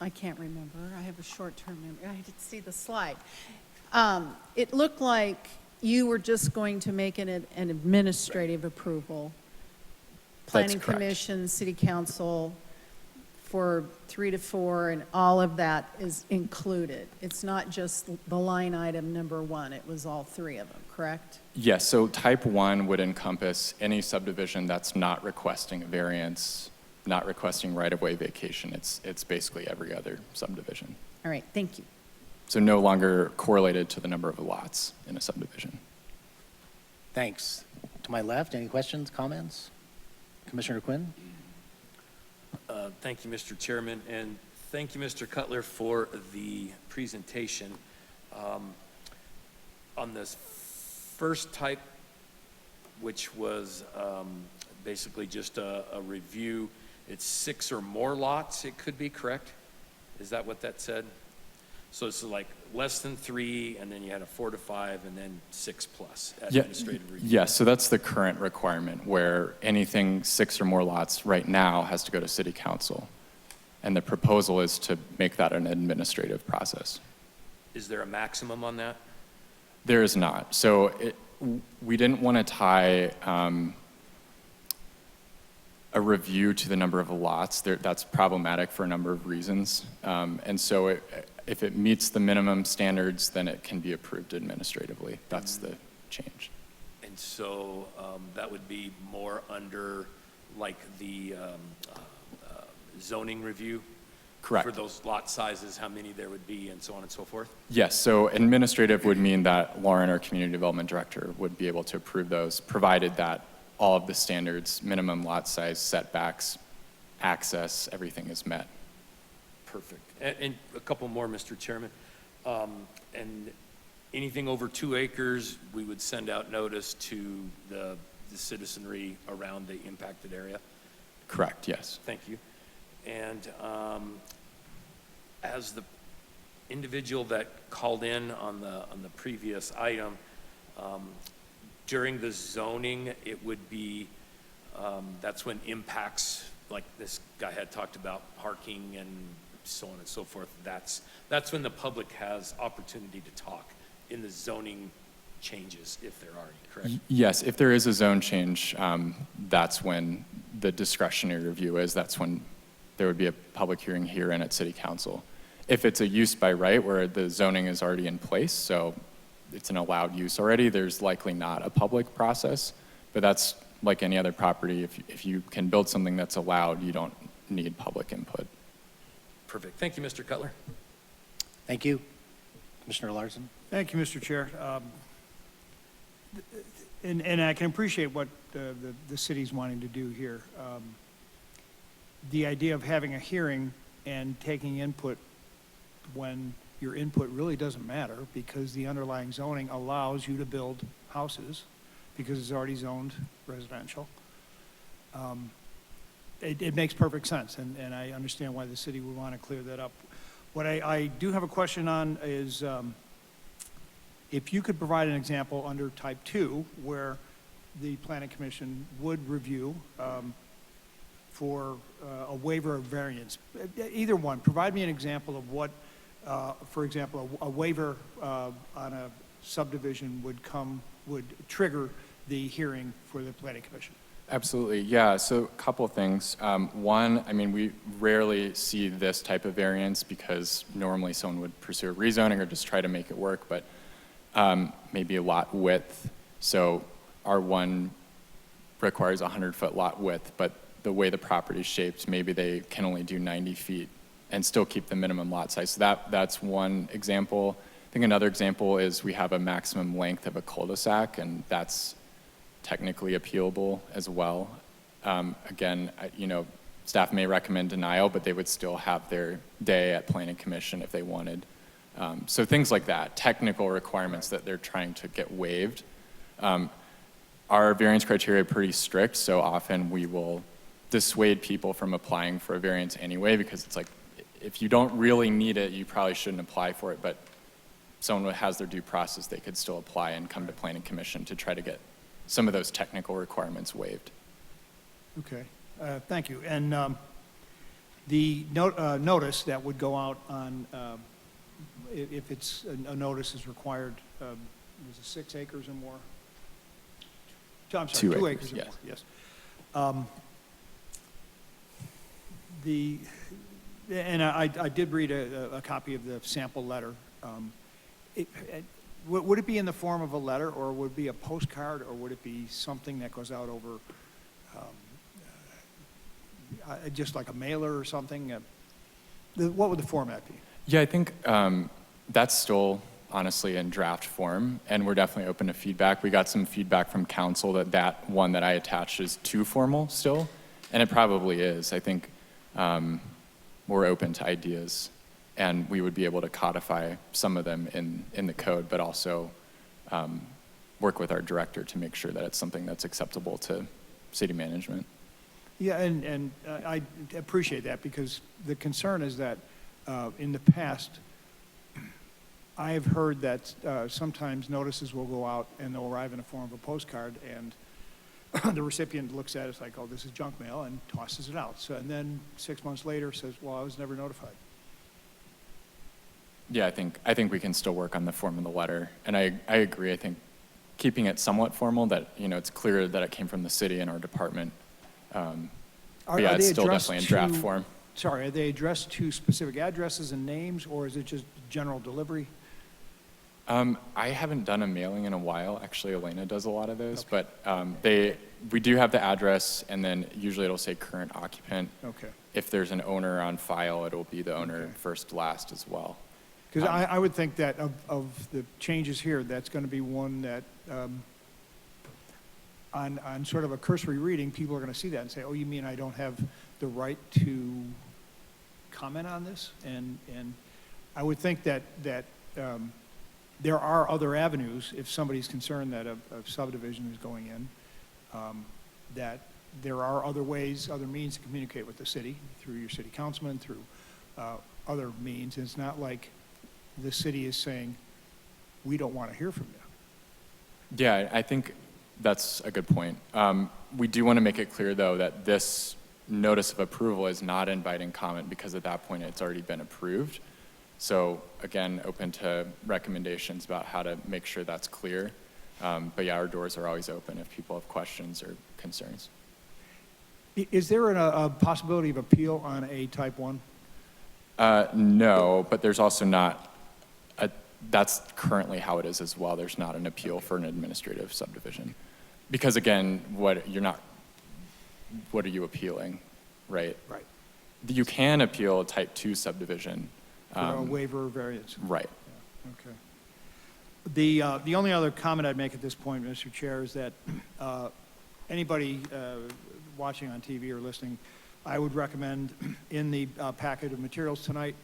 Speaker 3: I can't remember. I have a short-term memory. I didn't see the slide. It looked like you were just going to make an administrative approval. Planning
Speaker 9: correct.
Speaker 3: Commission, City Council for 3 to 4, and all of that is included. It's not just the line item number 1, it was all 3 of them, correct?
Speaker 9: Yes, so type 1 would encompass any subdivision that's not requesting a variance, not requesting right-of-way vacation. It's basically every other subdivision.
Speaker 3: All right, thank you.
Speaker 9: So no longer correlated to the number of lots in a subdivision.
Speaker 1: Thanks. To my left, any questions, comments? Commissioner Quinn?
Speaker 4: Thank you, Mr. Chairman, and thank you, Mr. Cutler, for the presentation. On this first type, which was basically just a review, it's 6 or more lots, it could be, correct? Is that what that said? So it's like less than 3, and then you had a 4 to 5, and then 6 plus administrative review.
Speaker 9: Yes, so that's the current requirement, where anything 6 or more lots right now has to go to City Council. And the proposal is to make that an administrative process.
Speaker 4: Is there a maximum on that?
Speaker 9: There is not. So we didn't want to tie a review to the number of lots. That's problematic for a number of reasons. And so if it meets the minimum standards, then it can be approved administratively. That's the change.
Speaker 4: And so that would be more under like the zoning review?
Speaker 9: Correct.
Speaker 4: For those lot sizes, how many there would be and so on and so forth?
Speaker 9: Yes, so administrative would mean that Lauren, our community development director, would be able to approve those, provided that all of the standards, minimum lot size, setbacks, access, everything is met.
Speaker 4: Perfect. And a couple more, Mr. Chairman. And anything over 2 acres, we would send out notice to the citizenry around the impacted area?
Speaker 9: Correct, yes.
Speaker 4: Thank you. And as the individual that called in on the previous item, during the zoning, it would be, that's when impacts, like this guy had talked about, parking and so on and so forth, that's when the public has opportunity to talk in the zoning changes, if there are any, correct?
Speaker 9: Yes, if there is a zone change, that's when the discretionary review is. That's when there would be a public hearing here and at City Council. If it's a use by right where the zoning is already in place, so it's an allowed use already, there's likely not a public process, but that's like any other property. If you can build something that's allowed, you don't need public input.
Speaker 4: Perfect. Thank you, Mr. Cutler.
Speaker 1: Thank you. Commissioner Larson?
Speaker 6: Thank you, Mr. Chair. And I can appreciate what the city's wanting to do here. The idea of having a hearing and taking input when your input really doesn't matter because the underlying zoning allows you to build houses because it's already zoned residential. It makes perfect sense, and I understand why the city would want to clear that up. What I do have a question on is if you could provide an example under type 2 where the Planning Commission would review for a waiver of variance. Either one, provide me an example of what, for example, a waiver on a subdivision would trigger the hearing for the Planning Commission.
Speaker 9: Absolutely, yeah, so a couple of things. One, I mean, we rarely see this type of variance because normally someone would pursue a rezoning or just try to make it work, but maybe a lot width. So R1 requires a 100-foot lot width, but the way the property is shaped, maybe they can only do 90 feet and still keep the minimum lot size. So that's one example. I think another example is we have a maximum length of a cul-de-sac, and that's technically appealable as well. Again, staff may recommend denial, but they would still have their day at Planning Commission if they wanted. So things like that, technical requirements that they're trying to get waived. our variance criteria are pretty strict, so often we will dissuade people from applying for a variance anyway, because it's like, if you don't really need it, you probably shouldn't apply for it, but someone who has their due process, they could still apply and come to planning commission to try to get some of those technical requirements waived.
Speaker 6: Okay, thank you. And the notice that would go out on, if it's, a notice is required, is it 6 acres or more? I'm sorry, 2 acres or more, yes. And I did read a copy of the sample letter. Would it be in the form of a letter, or would it be a postcard, or would it be something that goes out over, just like a mailer or something? What would the format be?
Speaker 9: Yeah, I think that's still honestly in draft form, and we're definitely open to feedback. We got some feedback from council that one that I attached is too formal still, and it probably is. I think we're open to ideas, and we would be able to codify some of them in the code, but also work with our director to make sure that it's something that's acceptable to city management.
Speaker 6: Yeah, and I appreciate that, because the concern is that in the past, I have heard that sometimes notices will go out and they'll arrive in the form of a postcard, and the recipient looks at it, it's like, oh, this is junk mail, and tosses it out. So, and then 6 months later says, well, I was never notified.
Speaker 9: Yeah, I think we can still work on the form of the letter, and I agree. I think keeping it somewhat formal, that it's clear that it came from the city and our department. But yeah, it's still definitely in draft form.
Speaker 6: Sorry, are they addressed to specific addresses and names, or is it just general delivery?
Speaker 9: I haven't done a mailing in a while. Actually, Elena does a lot of those, okay. But we do have the address, and then usually it'll say current occupant.
Speaker 6: Okay.
Speaker 9: If there's an owner on file, it'll be the owner
Speaker 6: Okay.
Speaker 9: first, last as well.
Speaker 6: Because I would think that of the changes here, that's going to be one that, on sort of a cursory reading, people are going to see that and say, oh, you mean I don't have the right to comment on this? And I would think that there are other avenues, if somebody's concerned that a subdivision is going in, that there are other ways, other means to communicate with the city, through your city councilman, through other means. It's not like the city is saying, we don't want to hear from you.
Speaker 9: Yeah, I think that's a good point. We do want to make it clear, though, that this notice of approval is not inviting comment, because at that point it's already been approved. So again, open to recommendations about how to make sure that's clear. But yeah, our doors are always open if people have questions or concerns.
Speaker 6: Is there a possibility of appeal on a type 1?
Speaker 9: No, but there's also not, that's currently how it is as well. There's not an appeal for an administrative subdivision. Because again, what are you appealing, right?
Speaker 6: Right.
Speaker 9: You can appeal a type 2 subdivision.
Speaker 6: For a waiver or variance?
Speaker 9: Right.
Speaker 6: Yeah, okay. The only other comment I'd make at this point, Mr. Chair, is that anybody watching on TV or listening, I would recommend in the packet of materials tonight,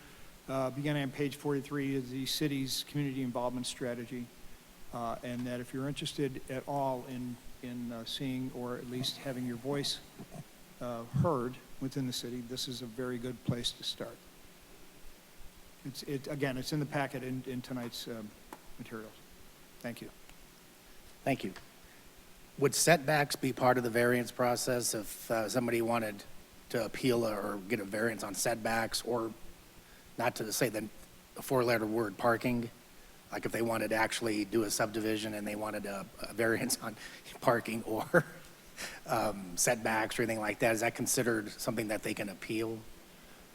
Speaker 6: beginning on page 43, is the city's community involvement strategy. And that if you're interested at all in seeing, or at least having your voice heard within the city, this is a very good place to start. Again, it's in the packet in tonight's materials. Thank you.
Speaker 1: Thank you. Would setbacks be part of the variance process if somebody wanted to appeal or get a variance on setbacks, or not to say the four-letter word parking? Like if they wanted to actually do a subdivision and they wanted a variance on parking or setbacks or anything like that, is that considered something that they can appeal?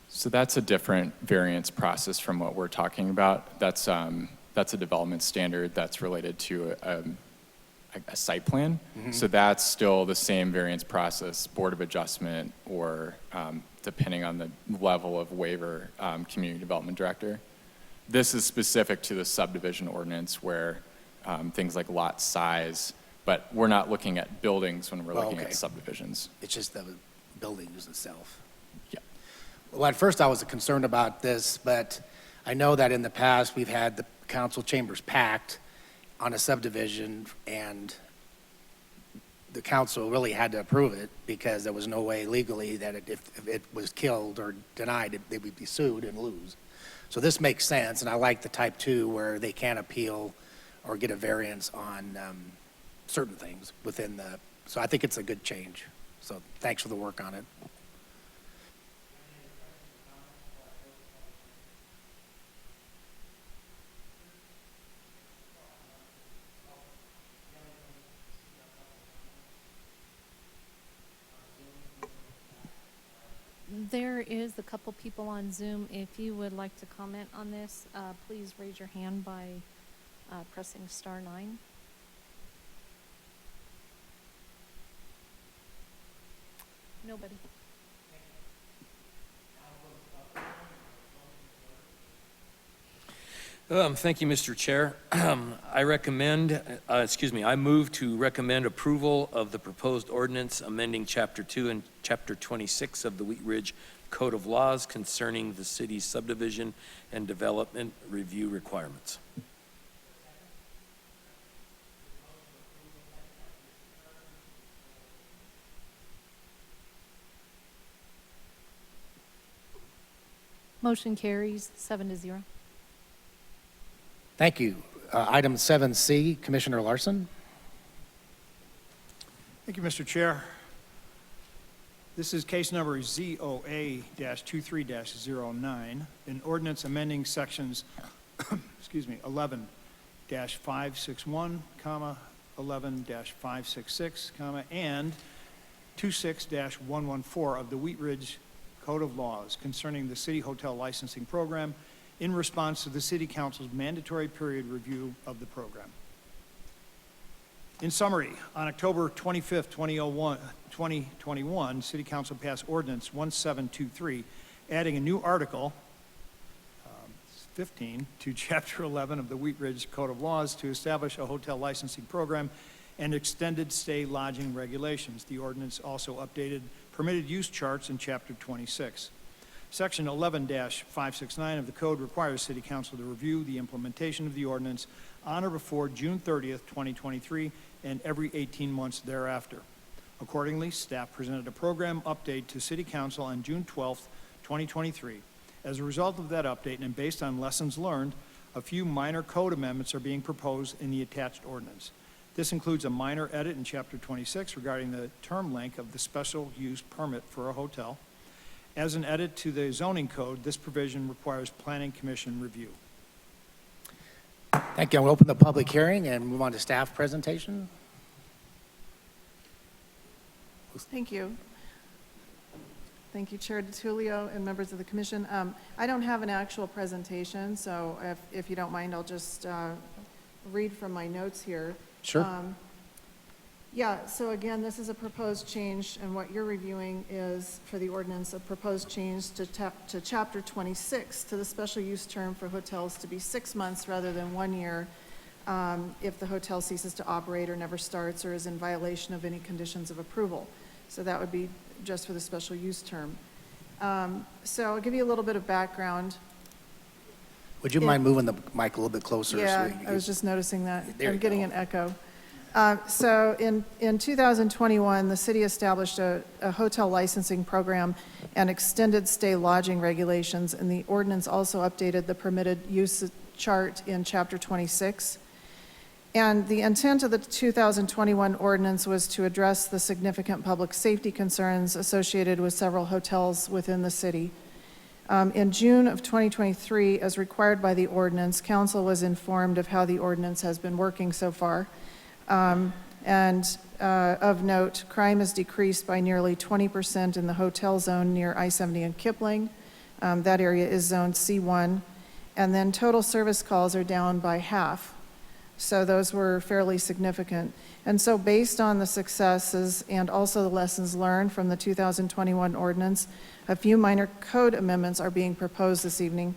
Speaker 9: So that's a different variance process from what we're talking about. That's a development standard that's related to a site plan. Mm-hmm. So that's still the same variance process, Board of Adjustment, or depending on the level of waiver, Community Development Director. This is specific to the subdivision ordinance, where things like lot size, but we're not looking at buildings when we're looking at subdivisions.
Speaker 1: It's just the buildings itself.
Speaker 9: Yeah.
Speaker 1: Well, at first I was concerned about this, but I know that in the past we've had the council chambers packed on a subdivision, and the council really had to approve it because there was no way legally that if it was killed or denied, they would be sued and lose. So this makes sense, and I like the type 2 where they can appeal or get a variance on certain things within the, so I think it's a good change. So thanks for the work on it.
Speaker 2: There is a couple people on Zoom. If you would like to comment on this, please raise your hand by pressing star 9. Nobody.
Speaker 4: Thank you, Mr. Chair. I move to recommend approval of the proposed ordinance amending Chapter 2 and Chapter 26 of the Wheat Ridge Code of Laws concerning the city's subdivision and development review requirements.
Speaker 2: Motion carries 7-0.
Speaker 1: Thank you. Item 7C, Commissioner Larson.
Speaker 6: Thank you, Mr. Chair. This is case number ZOA-23-09, an ordinance amending sections, 11-561, 11-566, and 26-114 of the Wheat Ridge Code of Laws concerning the city hotel licensing program in response to the City Council's mandatory period review of the program. In summary, on October 25th, 2021, City Council passed Ordinance 1723, adding a new Article 15 to Chapter 11 of the Wheat Ridge Code of Laws to establish a hotel licensing program and extended stay lodging regulations. The ordinance also updated permitted use charts in Chapter 26. Section 11-569 of the code requires City Council to review the implementation of the ordinance on or before June 30th, 2023, and every 18 months thereafter. Accordingly, staff presented a program update to City Council on June 12th, 2023. As a result of that update and based on lessons learned, a few minor code amendments are being proposed in the attached ordinance. This includes a minor edit in Chapter 26 regarding the term length of the special use permit for a hotel. As an edit to the zoning code, this provision requires Planning Commission review.
Speaker 1: Thank you. I'll open the public hearing and move on to staff presentation.
Speaker 7: Thank you. Thank you, Chair DiTullio and members of the commission. I don't have an actual presentation, so if you don't mind, I'll just read from my notes here.
Speaker 1: Sure.
Speaker 7: Yeah, so again, this is a proposed change, and what you're reviewing is, for the ordinance, a proposed change to Chapter 26, to the special use term for hotels to be 6 months rather than 1 year if the hotel ceases to operate or never starts or is in violation of any conditions of approval. So that would be just for the special use term. So I'll give you a little bit of background.
Speaker 1: Would you mind moving the mic a little bit closer?
Speaker 7: Yeah,
Speaker 1: so
Speaker 7: I was just noticing that.
Speaker 1: There
Speaker 7: I'm
Speaker 1: you
Speaker 7: getting
Speaker 1: go.
Speaker 7: an echo. So in 2021, the city established a hotel licensing program and extended stay lodging regulations, and the ordinance also updated the permitted use chart in Chapter 26. And the intent of the 2021 ordinance was to address the significant public safety concerns associated with several hotels within the city. In June of 2023, as required by the ordinance, council was informed of how the ordinance has been working so far. Of note, crime has decreased by nearly 20% in the hotel zone near I-70 and Kipling. That area is zoned C1. And then total service calls are down by half. So those were fairly significant. And so based on the successes and also the lessons learned from the 2021 ordinance, a few minor code amendments are being proposed this evening.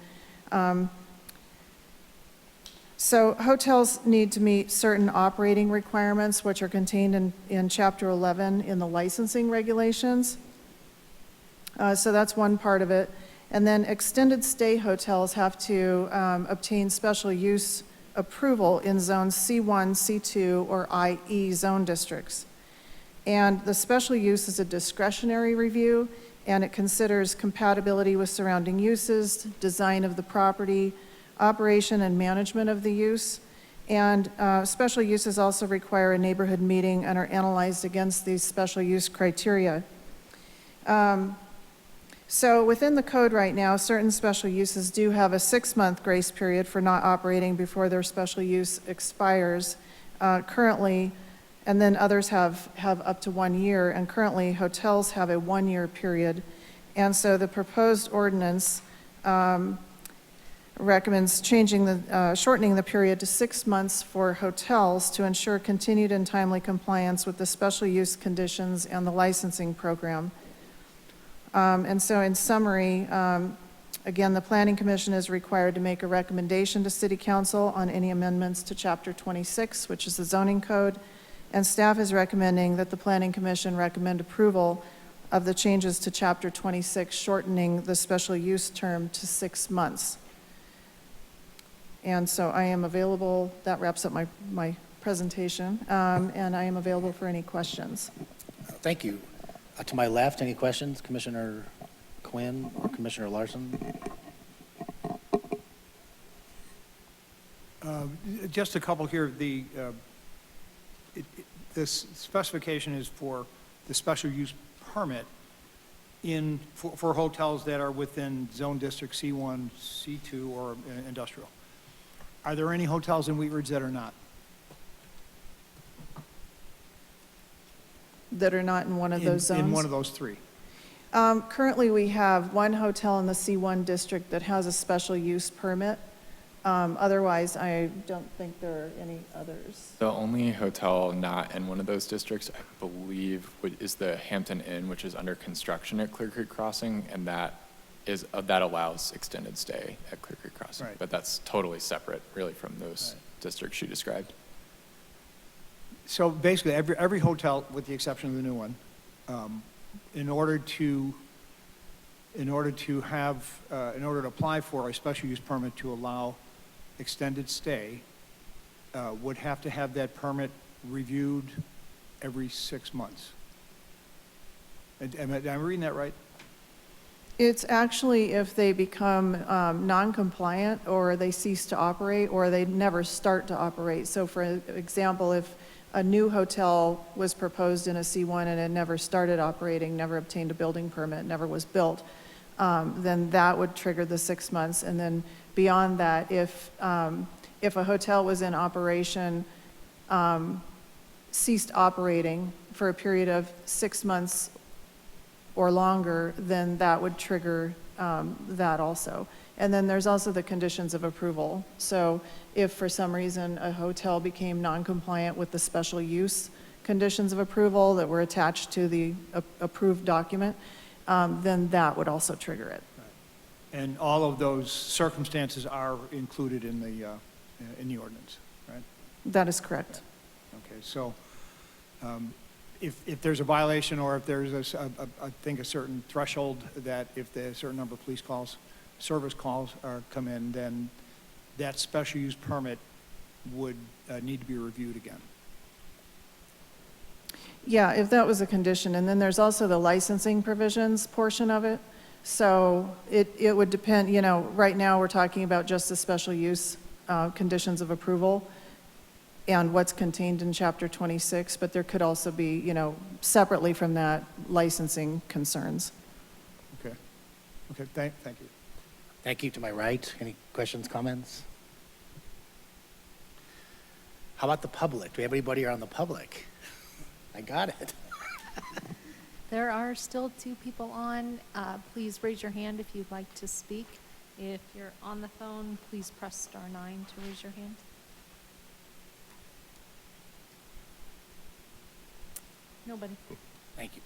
Speaker 7: So hotels need to meet certain operating requirements, which are contained in Chapter 11 in the licensing regulations. So that's one part of it. And then extended stay hotels have to obtain special use approval in zones C1, C2, or IE zone districts. And the special use is a discretionary review, and it considers compatibility with surrounding uses, design of the property, operation and management of the use. And special uses also require a neighborhood meeting and are analyzed against these special use criteria. So within the code right now, certain special uses do have a 6-month grace period for not operating before their special use expires currently, and then others have up to 1 year, and currently hotels have a 1-year period. And so the proposed ordinance recommends shortening the period to 6 months for hotels to ensure continued and timely compliance with the special use conditions and the licensing program. And so in summary, again, the Planning Commission is required to make a recommendation to City Council on any amendments to Chapter 26, which is the zoning code, and staff is recommending that the Planning Commission recommend approval of the changes to Chapter 26, shortening the special use term to 6 months. And so I am available, that wraps up my presentation, and I am available for any questions.
Speaker 1: Thank you. To my left, any questions? Commissioner Quinn or Commissioner Larson?
Speaker 6: Just a couple here. This specification is for the special use permit for hotels that are within Zone District C1, C2, or industrial. Are there any hotels in Wheat Ridge that are not?
Speaker 7: That are not in one of those zones?
Speaker 6: In one of those three.
Speaker 7: Currently, we have one hotel in the C1 district that has a special use permit. Otherwise, I don't think there are any others.
Speaker 9: The only hotel not in one of those districts, I believe, is the Hampton Inn, which is under construction at Clear Creek Crossing, and that allows extended stay at Clear Creek Crossing.
Speaker 6: Right.
Speaker 9: But that's totally separate, really, from those districts you described.
Speaker 6: So basically, every hotel, with the exception of the new one, in order to apply for a special use permit to allow extended stay, would have to have that permit reviewed every 6 months. Am I reading that right?
Speaker 7: It's actually if they become non-compliant, or they cease to operate, or they never start to operate. So for example, if a new hotel was proposed in a C1 and it never started operating, never obtained a building permit, never was built, then that would trigger the 6 months. And then beyond that, if a hotel was in operation, ceased operating for a period of 6 months or longer, then that would trigger that also. And then there's also the conditions of approval. So if for some reason a hotel became non-compliant with the special use conditions of approval that were attached to the approved document, then that would also trigger it.
Speaker 6: And all of those circumstances are included in the ordinance, right?
Speaker 7: That is correct.
Speaker 6: Okay, so if there's a violation, or if there's I think a certain threshold that if there's a certain number of police calls, service calls come in, then that special use permit would need to be reviewed again.
Speaker 7: Yeah, if that was a condition. And then there's also the licensing provisions portion of it. So it would depend, right now we're talking about just the special use conditions of approval and what's contained in Chapter 26, but there could also be, separately from that, licensing concerns.
Speaker 6: Okay. Okay, thank you.
Speaker 1: Thank you. To my right, any questions, comments? How about the public? Do we have anybody around the public? I got it.
Speaker 2: There are still 2 people on. Please raise your hand if you'd like to speak. If you're on the phone, please press star 9 to raise your hand. Nobody.
Speaker 1: Thank you.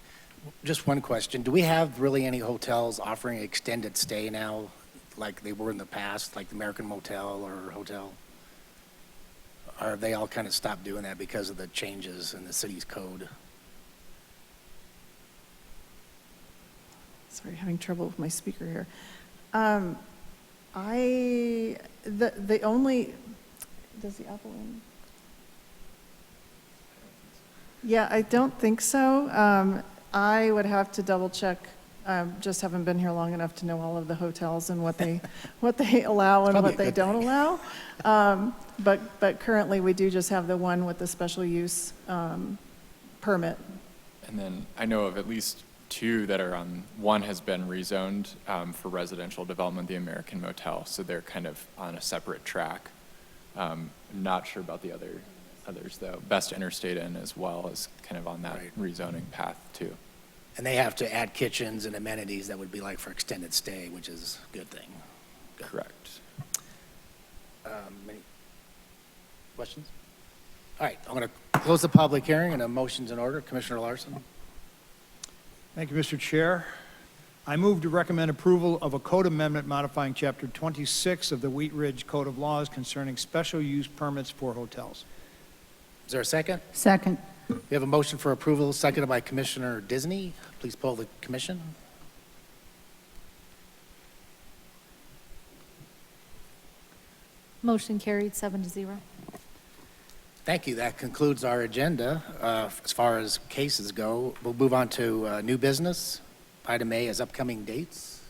Speaker 1: Just one question. Do we have really any hotels offering extended stay now, like they were in the past, like the American Motel or Hotel? Or have they all kind of stopped doing that because of the changes in the city's code?
Speaker 7: Sorry, having trouble with my speaker here. The only, does the Apple Inn? Yeah, I don't think so. I would have to double check. Just haven't been here long enough to know all of the hotels and what they allow and
Speaker 1: probably
Speaker 7: what
Speaker 1: a
Speaker 7: they
Speaker 1: good
Speaker 7: don't allow. But currently, we do just have the one with the special use permit.
Speaker 9: And then I know of at least two that are on, one has been rezoned for residential development, the American Motel, so they're kind of on a separate track. I'm not sure about the others, though. Best Interstate Inn as well is kind of on that
Speaker 1: Right.
Speaker 9: rezoning path, too.
Speaker 1: And they have to add kitchens and amenities that would be like for extended stay, which is a good thing. Good.
Speaker 9: Correct.
Speaker 1: Any questions? All right, I'm going to close the public hearing and a motion's in order. Commissioner Larson?
Speaker 6: Thank you, Mr. Chair. I move to recommend approval of a code amendment modifying Chapter 26 of the Wheat Ridge Code of Laws concerning special use permits for hotels.
Speaker 1: Is there a second?
Speaker 3: Second.
Speaker 1: We have a motion for approval, seconded by Commissioner Disney. Please poll the commission.
Speaker 2: Motion carried 7-0.
Speaker 1: Thank you. That concludes our agenda as far as cases go. We'll move on to new business. Item A is upcoming dates.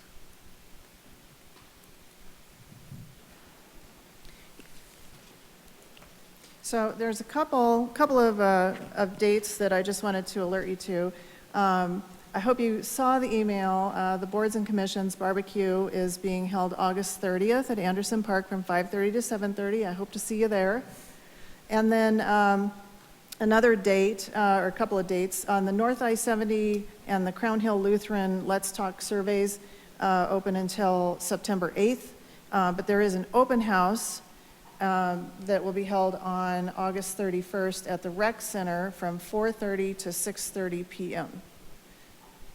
Speaker 7: So there's a couple of dates that I just wanted to alert you to. I hope you saw the email. The Boards and Commissions Barbecue is being held August 30th at Anderson Park from 5:30 to 7:30. I hope to see you there. And then another date, or a couple of dates, on the North I-70 and the Crown Hill Lutheran Let's Talk surveys open until September 8th. But there is an open house that will be held on August 31st at the Rec Center from 4:30 to 6:30 p.m.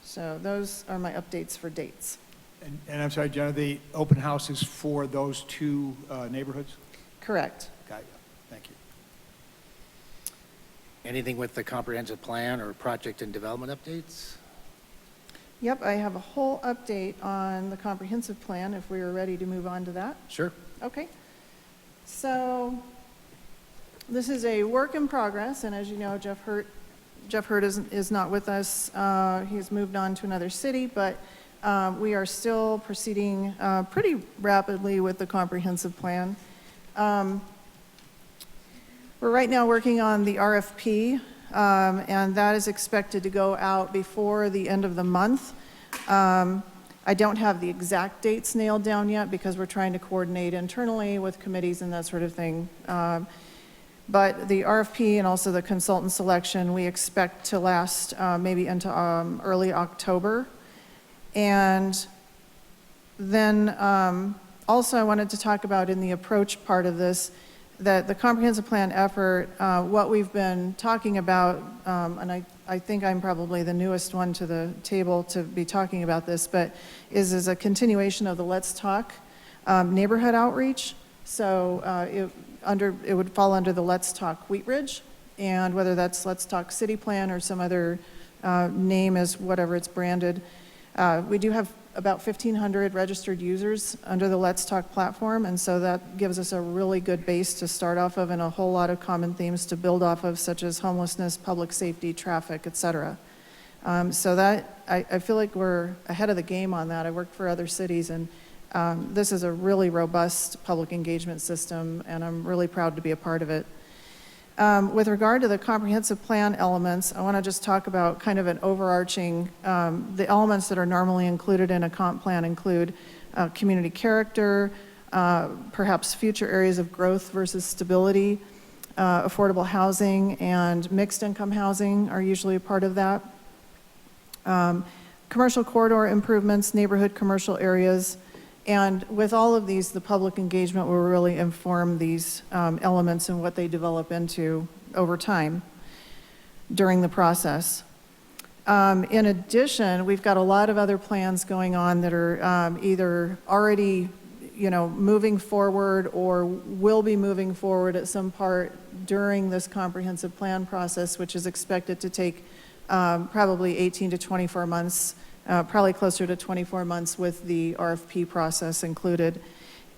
Speaker 7: So those are my updates for dates.
Speaker 6: And I'm sorry, Jenna, the open house is for those two neighborhoods?
Speaker 7: Correct.
Speaker 6: Got you. Thank you.
Speaker 1: Anything with the comprehensive plan or project and development updates?
Speaker 7: Yep, I have a whole update on the comprehensive plan if we are ready to move on to that.
Speaker 1: Sure.
Speaker 7: Okay. So this is a work in progress, and as you know, Jeff Hurt is not with us. He's moved on to another city, but we are still proceeding pretty rapidly with the comprehensive plan. We're right now working on the RFP, and that is expected to go out before the end of the month. I don't have the exact dates nailed down yet because we're trying to coordinate internally with committees and that sort of thing. But the RFP and also the consultant selection, we expect to last maybe into early October. And then also I wanted to talk about in the approach part of this, that the comprehensive plan effort, what we've been talking about, and I think I'm probably the newest one to the table to be talking about this, but is a continuation of the Let's Talk neighborhood outreach. So it would fall under the Let's Talk Wheat Ridge, and whether that's Let's Talk City Plan or some other name as whatever it's branded. We do have about 1,500 registered users under the Let's Talk platform, and so that gives us a really good base to start off of and a whole lot of common themes to build off of, such as homelessness, public safety, traffic, et cetera. So that, I feel like we're ahead of the game on that. I worked for other cities, and this is a really robust public engagement system, and I'm really proud to be a part of it. With regard to the comprehensive plan elements, I want to just talk about kind of an overarching, the elements that are normally included in a comp plan include community character, perhaps future areas of growth versus stability, affordable housing, and mixed income housing are usually a part of that. Commercial corridor improvements, neighborhood commercial areas, and with all of these, the public engagement will really inform these elements and what they develop into over time during the process. In addition, we've got a lot of other plans going on that are either already, moving forward or will be moving forward at some part during this comprehensive plan process, which is expected to take probably 18 to 24 months. Probably closer to 24 months with the RFP process included.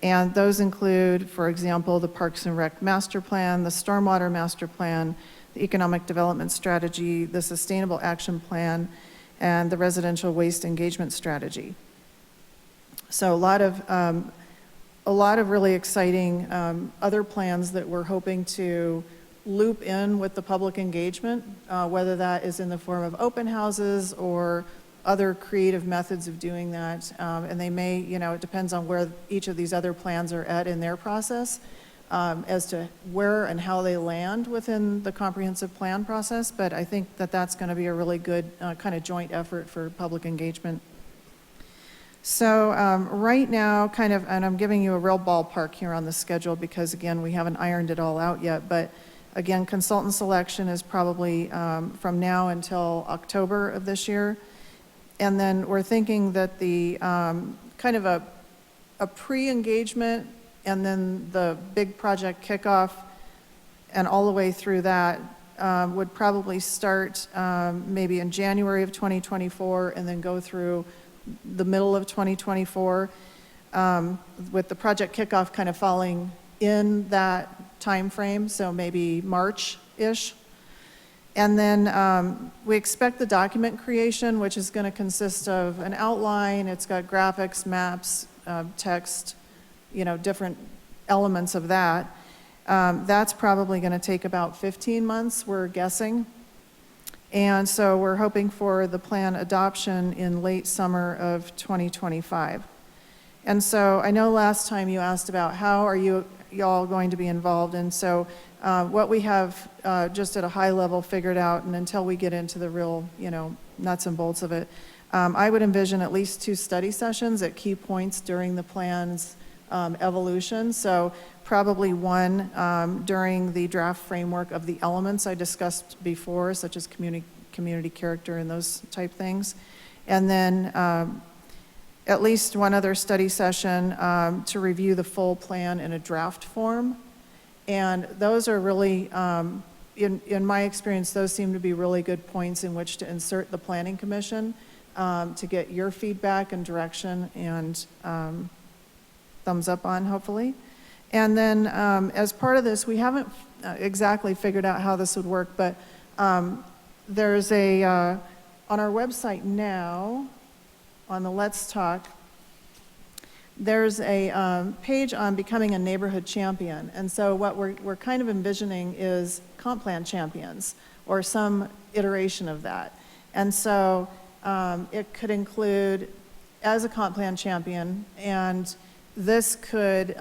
Speaker 7: And those include, for example, the Parks and Rec Master Plan, the Stormwater Master Plan, the economic development strategy, the sustainable action plan, and the residential waste engagement strategy. So a lot of really exciting other plans that we're hoping to loop in with the public engagement, whether that is in the form of open houses or other creative methods of doing that. And they may, it depends on where each of these other plans are at in their process, as to where and how they land within the comprehensive plan process. But I think that that's going to be a really good kind of joint effort for public engagement. So right now, and I'm giving you a real ballpark here on the schedule because, again, we haven't ironed it all out yet. But again, consultant selection is probably from now until October of this year. And then we're thinking that the kind of a pre-engagement and then the big project kickoff and all the way through that would probably start maybe in January of 2024 and then go through the middle of 2024, with the project kickoff kind of falling in that time frame, so maybe March-ish. And then we expect the document creation, which is going to consist of an outline. It's got graphics, maps, text, different elements of that. That's probably going to take about 15 months, we're guessing. And so we're hoping for the plan adoption in late summer of 2025. And so I know last time you asked about how are y'all going to be involved. And so what we have just at a high level figured out, and until we get into the real, nuts and bolts of it, I would envision at least 2 study sessions at key points during the plan's evolution. So probably one during the draft framework of the elements I discussed before, such as community character and those type things. And then at least one other study session to review the full plan in a draft form. And those are really, in my experience, those seem to be really good points in which to insert the Planning Commission to get your feedback and direction and thumbs up on, hopefully. And then as part of this, we haven't exactly figured out how this would work, but there's on our website now, on the Let's Talk, there's a page on becoming a neighborhood champion. And so what we're kind of envisioning is comp plan champions or some iteration of that. And so it could include as a comp plan champion, and this could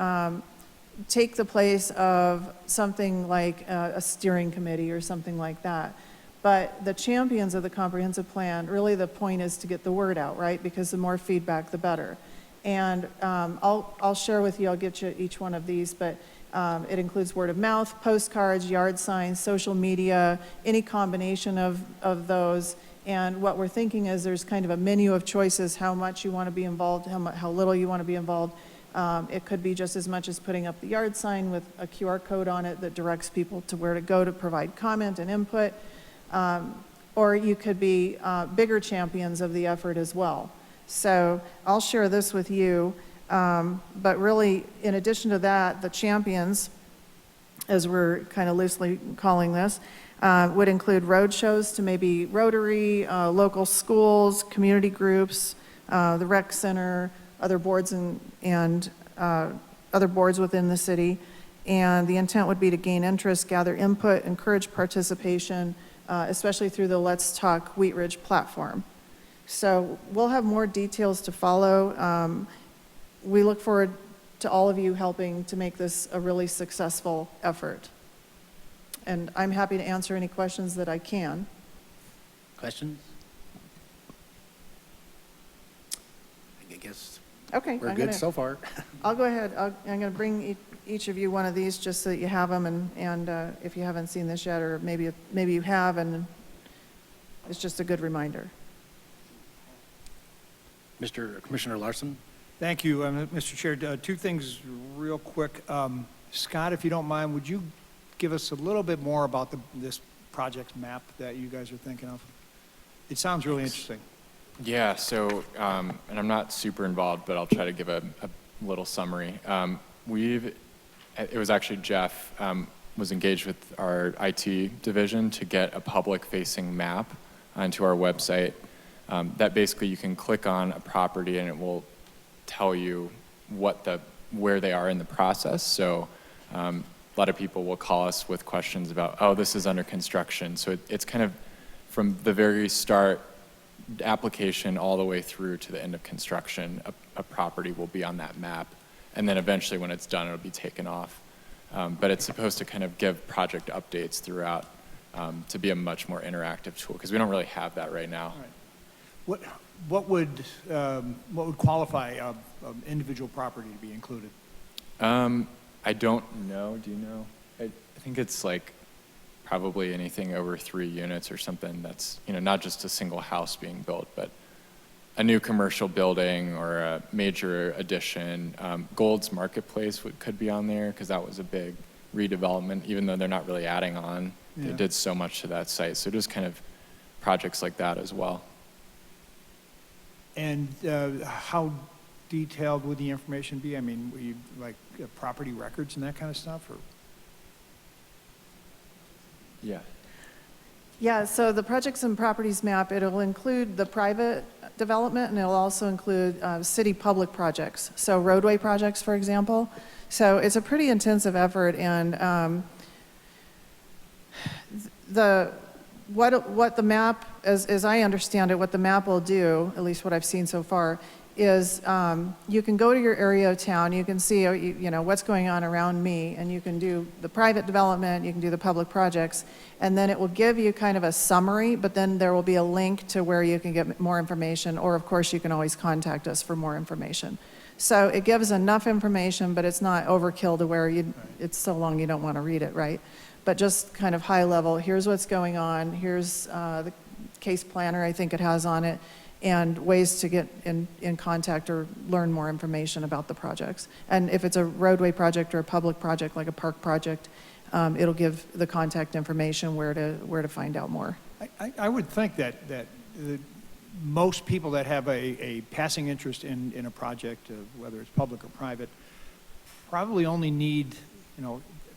Speaker 7: take the place of something like a steering committee or something like that. But the champions of the comprehensive plan, really the point is to get the word out, right? Because the more feedback, the better. And I'll share with you, I'll get you each one of these, but it includes word of mouth, postcards, yard signs, social media, any combination of those. And what we're thinking is there's kind of a menu of choices, how much you want to be involved, how little you want to be involved. It could be just as much as putting up the yard sign with a QR code on it that directs people to where to go to provide comment and input. Or you could be bigger champions of the effort as well. So I'll share this with you. But really, in addition to that, the champions, as we're kind of loosely calling this, would include road shows to maybe Rotary, local schools, community groups, the rec center, other boards and other boards within the city. And the intent would be to gain interest, gather input, encourage participation, especially through the Let's Talk Wheat Ridge platform. So we'll have more details to follow. We look forward to all of you helping to make this a really successful effort. And I'm happy to answer any questions that I can.
Speaker 1: Questions? I guess
Speaker 7: Okay.
Speaker 1: we're good so far.
Speaker 7: I'll go ahead. I'm going to bring each of you one of these just so that you have them, and if you haven't seen this yet, or maybe you have, and it's just a good reminder.
Speaker 1: Commissioner Larson?
Speaker 6: Thank you, Mr. Chair. 2 things real quick. Scott, if you don't mind, would you give us a little bit more about this project map that you guys are thinking of? It sounds really interesting.
Speaker 9: Yeah, so, and I'm not super involved, but I'll try to give a little summary. It was actually Jeff. was engaged with our IT division to get a public-facing map onto our website that basically you can click on a property and it will tell you where they are in the process. So a lot of people will call us with questions about, oh, this is under construction. So it's kind of from the very start application all the way through to the end of construction, a property will be on that map. And then eventually when it's done, it'll be taken off. But it's supposed to kind of give project updates throughout to be a much more interactive tool, because we don't really have that right now.
Speaker 6: All right. What would qualify an individual property to be included?
Speaker 9: I don't know. Do you know? I think it's like probably anything over 3 units or something that's, not just a single house being built, but a new commercial building or a major addition. Gold's Marketplace could be on there because that was a big redevelopment, even though they're not really adding on. They
Speaker 6: Yeah.
Speaker 9: did so much to that site. So just kind of projects like that as well.
Speaker 6: And how detailed would the information be? I mean, would you like property records and that kind of stuff, or?
Speaker 9: Yeah.
Speaker 7: Yeah, so the projects and properties map, it'll include the private development, and it'll also include city public projects, so roadway projects, for example. So it's a pretty intensive effort, and what the map, as I understand it, what the map will do, at least what I've seen so far, is you can go to your area of town, you can see, what's going on around me, and you can do the private development, you can do the public projects, and then it will give you kind of a summary, but then there will be a link to where you can get more information, or of course, you can always contact us for more information. So it gives enough information, but it's not overkill to where it's so long you don't want to read it, right? But just kind of high level, here's what's going on, here's the case planner, I think it has on it, and ways to get in contact or learn more information about the projects. And if it's a roadway project or a public project, like a park project, it'll give the contact information where to find out more.
Speaker 6: I would think that most people that have a passing interest in a project, whether it's public or private, probably only need,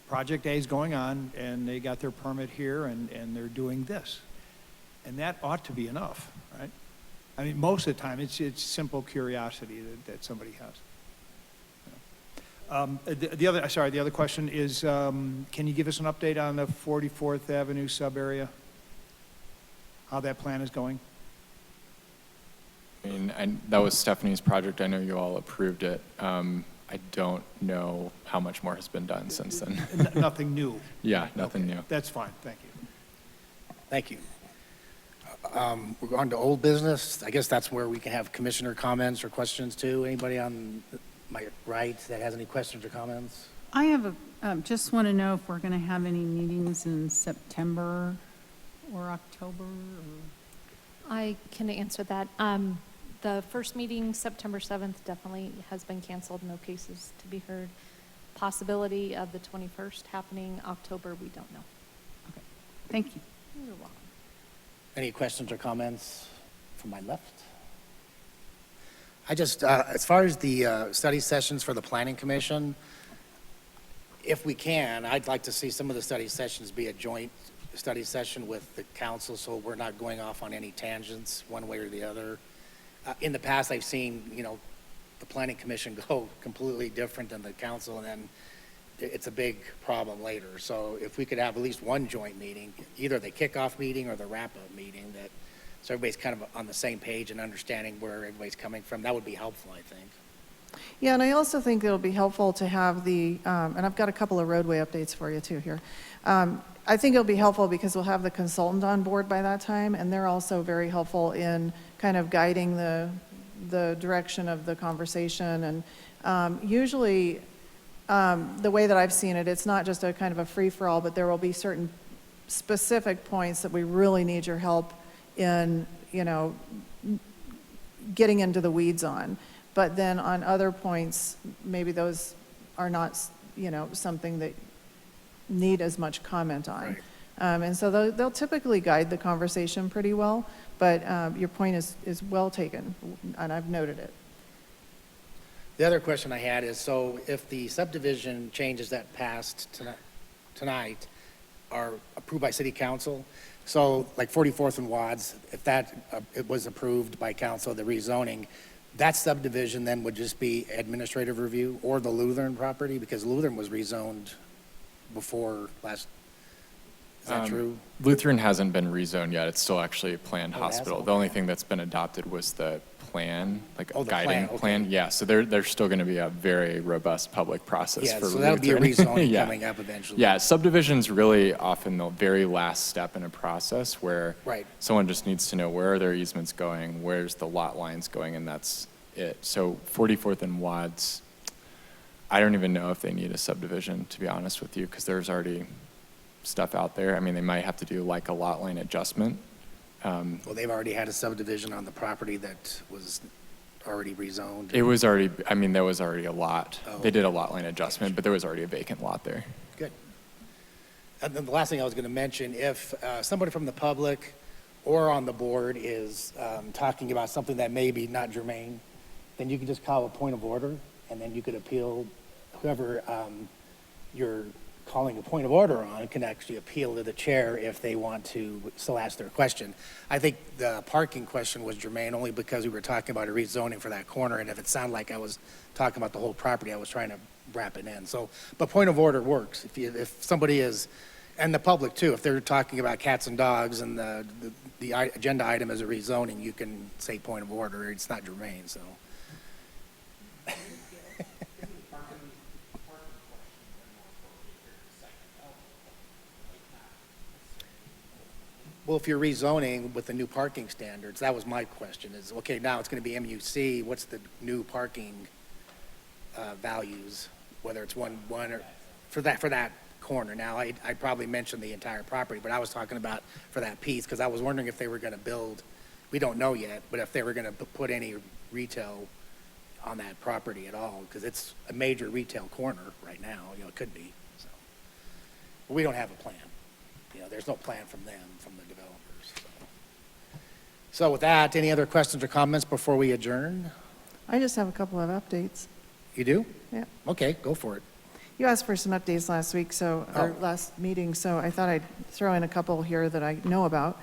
Speaker 6: project A is going on, and they got their permit here, and they're doing this. And that ought to be enough, right? I mean, most of the time, it's simple curiosity that somebody has. The other question is, can you give us an update on the 44th Avenue sub-area? How that plan is going?
Speaker 9: I mean, that was Stephanie's project. I know you all approved it. I don't know how much more has been done since then.
Speaker 6: Nothing new?
Speaker 9: Yeah, nothing new.
Speaker 6: That's fine, thank you.
Speaker 1: Thank you. We're going to old business. I guess that's where we can have commissioner comments or questions too. Anybody on my right that has any questions or comments?
Speaker 3: I have just want to know if we're going to have any meetings in September or October, or...
Speaker 2: I can answer that. The first meeting, September 7th, definitely has been canceled, no cases to be heard. Possibility of the 21st happening October, we don't know.
Speaker 3: Okay, thank you.
Speaker 2: You're welcome.
Speaker 1: Any questions or comments from my left? I just, as far as the study sessions for the Planning Commission, if we can, I'd like to see some of the study sessions be a joint study session with the council, so we're not going off on any tangents one way or the other. In the past, I've seen, the Planning Commission go completely different than the council, and then it's a big problem later. So if we could have at least one joint meeting, either the kickoff meeting or the wrap-up meeting, so everybody's kind of on the same page and understanding where everybody's coming from, that would be helpful, I think.
Speaker 7: Yeah, and I also think it'll be helpful to have and I've got a couple of roadway updates for you too here. I think it'll be helpful because we'll have the consultant on board by that time, and they're also very helpful in kind of guiding the direction of the conversation. And usually, the way that I've seen it, it's not just a kind of a free-for-all, but there will be certain specific points that we really need your help in, getting into the weeds on. But then on other points, maybe those are not, something that need as much comment on.
Speaker 1: Right.
Speaker 7: And so they'll typically guide the conversation pretty well, but your point is well taken, and I've noted it.
Speaker 1: The other question I had is, so if the subdivision changes that passed tonight, tonight are approved by city council. So like 44th and Wads, if that, it was approved by council, the rezoning, that subdivision then would just be administrative review, or the Lutheran property, because Lutheran was rezoned before last, is that true?
Speaker 9: Lutheran hasn't been rezoned yet. It's still actually a planned
Speaker 1: Oh, it
Speaker 9: hospital.
Speaker 1: hasn't?
Speaker 9: The only thing that's been adopted was the plan, like
Speaker 1: Oh,
Speaker 9: a
Speaker 1: the
Speaker 9: guiding
Speaker 1: plan,
Speaker 9: plan.
Speaker 1: okay.
Speaker 9: Yeah, so there's still going to be a very robust public process
Speaker 1: Yeah,
Speaker 9: for
Speaker 1: so that'll be a
Speaker 9: Lutheran.
Speaker 1: rezoning
Speaker 9: Yeah.
Speaker 1: coming up eventually.
Speaker 9: Yeah, subdivision's really often the very last step in a process where
Speaker 1: Right.
Speaker 9: someone just needs to know where are their easements going, where's the lot lines going, and that's it. So 44th and Wads, I don't even know if they need a subdivision, to be honest with you, because there's already stuff out there. I mean, they might have to do like a lot line adjustment.
Speaker 1: Well, they've already had a subdivision on the property that was already rezoned.
Speaker 9: It was already, I mean, there was already a lot.
Speaker 1: Oh.
Speaker 9: They did a lot line adjustment, but there was already a vacant lot there.
Speaker 1: Good. And then the last thing I was going to mention, if somebody from the public or on the board is talking about something that may be not germane, then you can just call a point of order, and then you could appeal, whoever you're calling a point of order on can actually appeal to the chair if they want to still ask their question. I think the parking question was germane only because we were talking about a rezoning for that corner, and if it sounded like I was talking about the whole property, I was trying to wrap it in. So, but point of order works. If somebody is, and the public too, if they're talking about cats and dogs and the agenda item is a rezoning, you can say point of order. It's not germane, so. Well, if you're rezoning with the new parking standards, that was my question, is, okay, now it's going to be MUC, what's the new parking values, whether it's one or, for that corner? Now, I probably mentioned the entire property, but I was talking about for that piece, because I was wondering if they were going to build, we don't know yet, but if they were going to put any retail on that property at all, because it's a major retail corner right now, it could be, so. But we don't have a plan. There's no plan from them, from the developers. So with that, any other questions or comments before we adjourn?
Speaker 7: I just have a couple of updates.
Speaker 1: You do?
Speaker 7: Yeah.
Speaker 1: Okay, go for it.
Speaker 7: You asked for some updates last week, or
Speaker 1: Oh.
Speaker 7: last meeting, so I thought I'd throw in a couple here that I know about.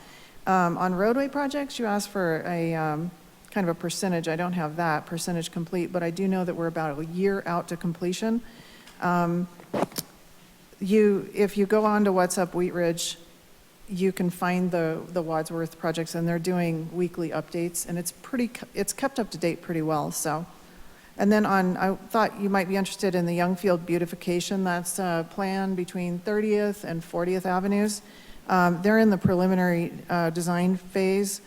Speaker 7: On roadway projects, you asked for a kind of a percentage. I don't have that percentage complete, but I do know that we're about a year out to completion. If you go on to What's Up Wheat Ridge, you can find the Wadsworth projects, and they're doing weekly updates, and it's kept up to date pretty well, so. And then I thought you might be interested in the Youngfield beautification. That's a plan between 30th and 40th Avenues. They're in the preliminary design phase.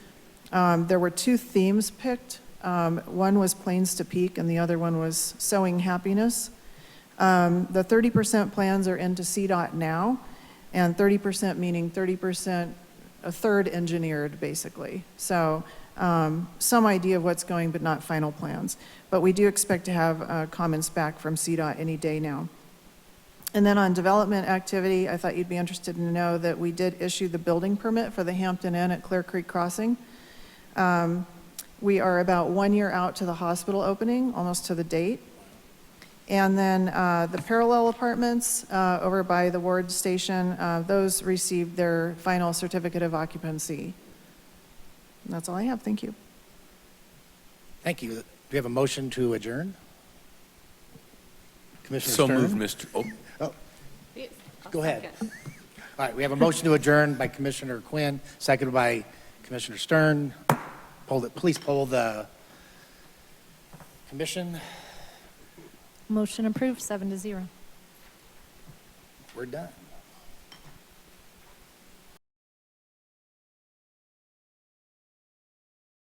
Speaker 7: There were two themes picked. One was Plains to Peak, and the other one was Sowing Happiness. The 30% plans are into CDOT now, and 30% meaning 30%, a third engineered, basically. So some idea of what's going, but not final plans. But we do expect to have comments back from CDOT any day now. And then on development activity, I thought you'd be interested to know that we did issue the building permit for the Hampton Inn at Clear Creek Crossing. We are about 1 year out to the hospital opening, almost to the date. And then the parallel apartments over by the Ward Station, those received their final certificate of occupancy. And that's all I have. Thank you.
Speaker 1: Thank you. Do we have a motion to adjourn? Commissioner
Speaker 4: So
Speaker 1: Stern?
Speaker 4: moved, Mr.
Speaker 1: Oh,
Speaker 8: I'll
Speaker 1: Go ahead.
Speaker 8: second.
Speaker 1: all right, we have a motion to adjourn by Commissioner Quinn, seconded by Commissioner Stern. Please poll the commission.
Speaker 2: Motion approved, 7-0.
Speaker 1: We're done.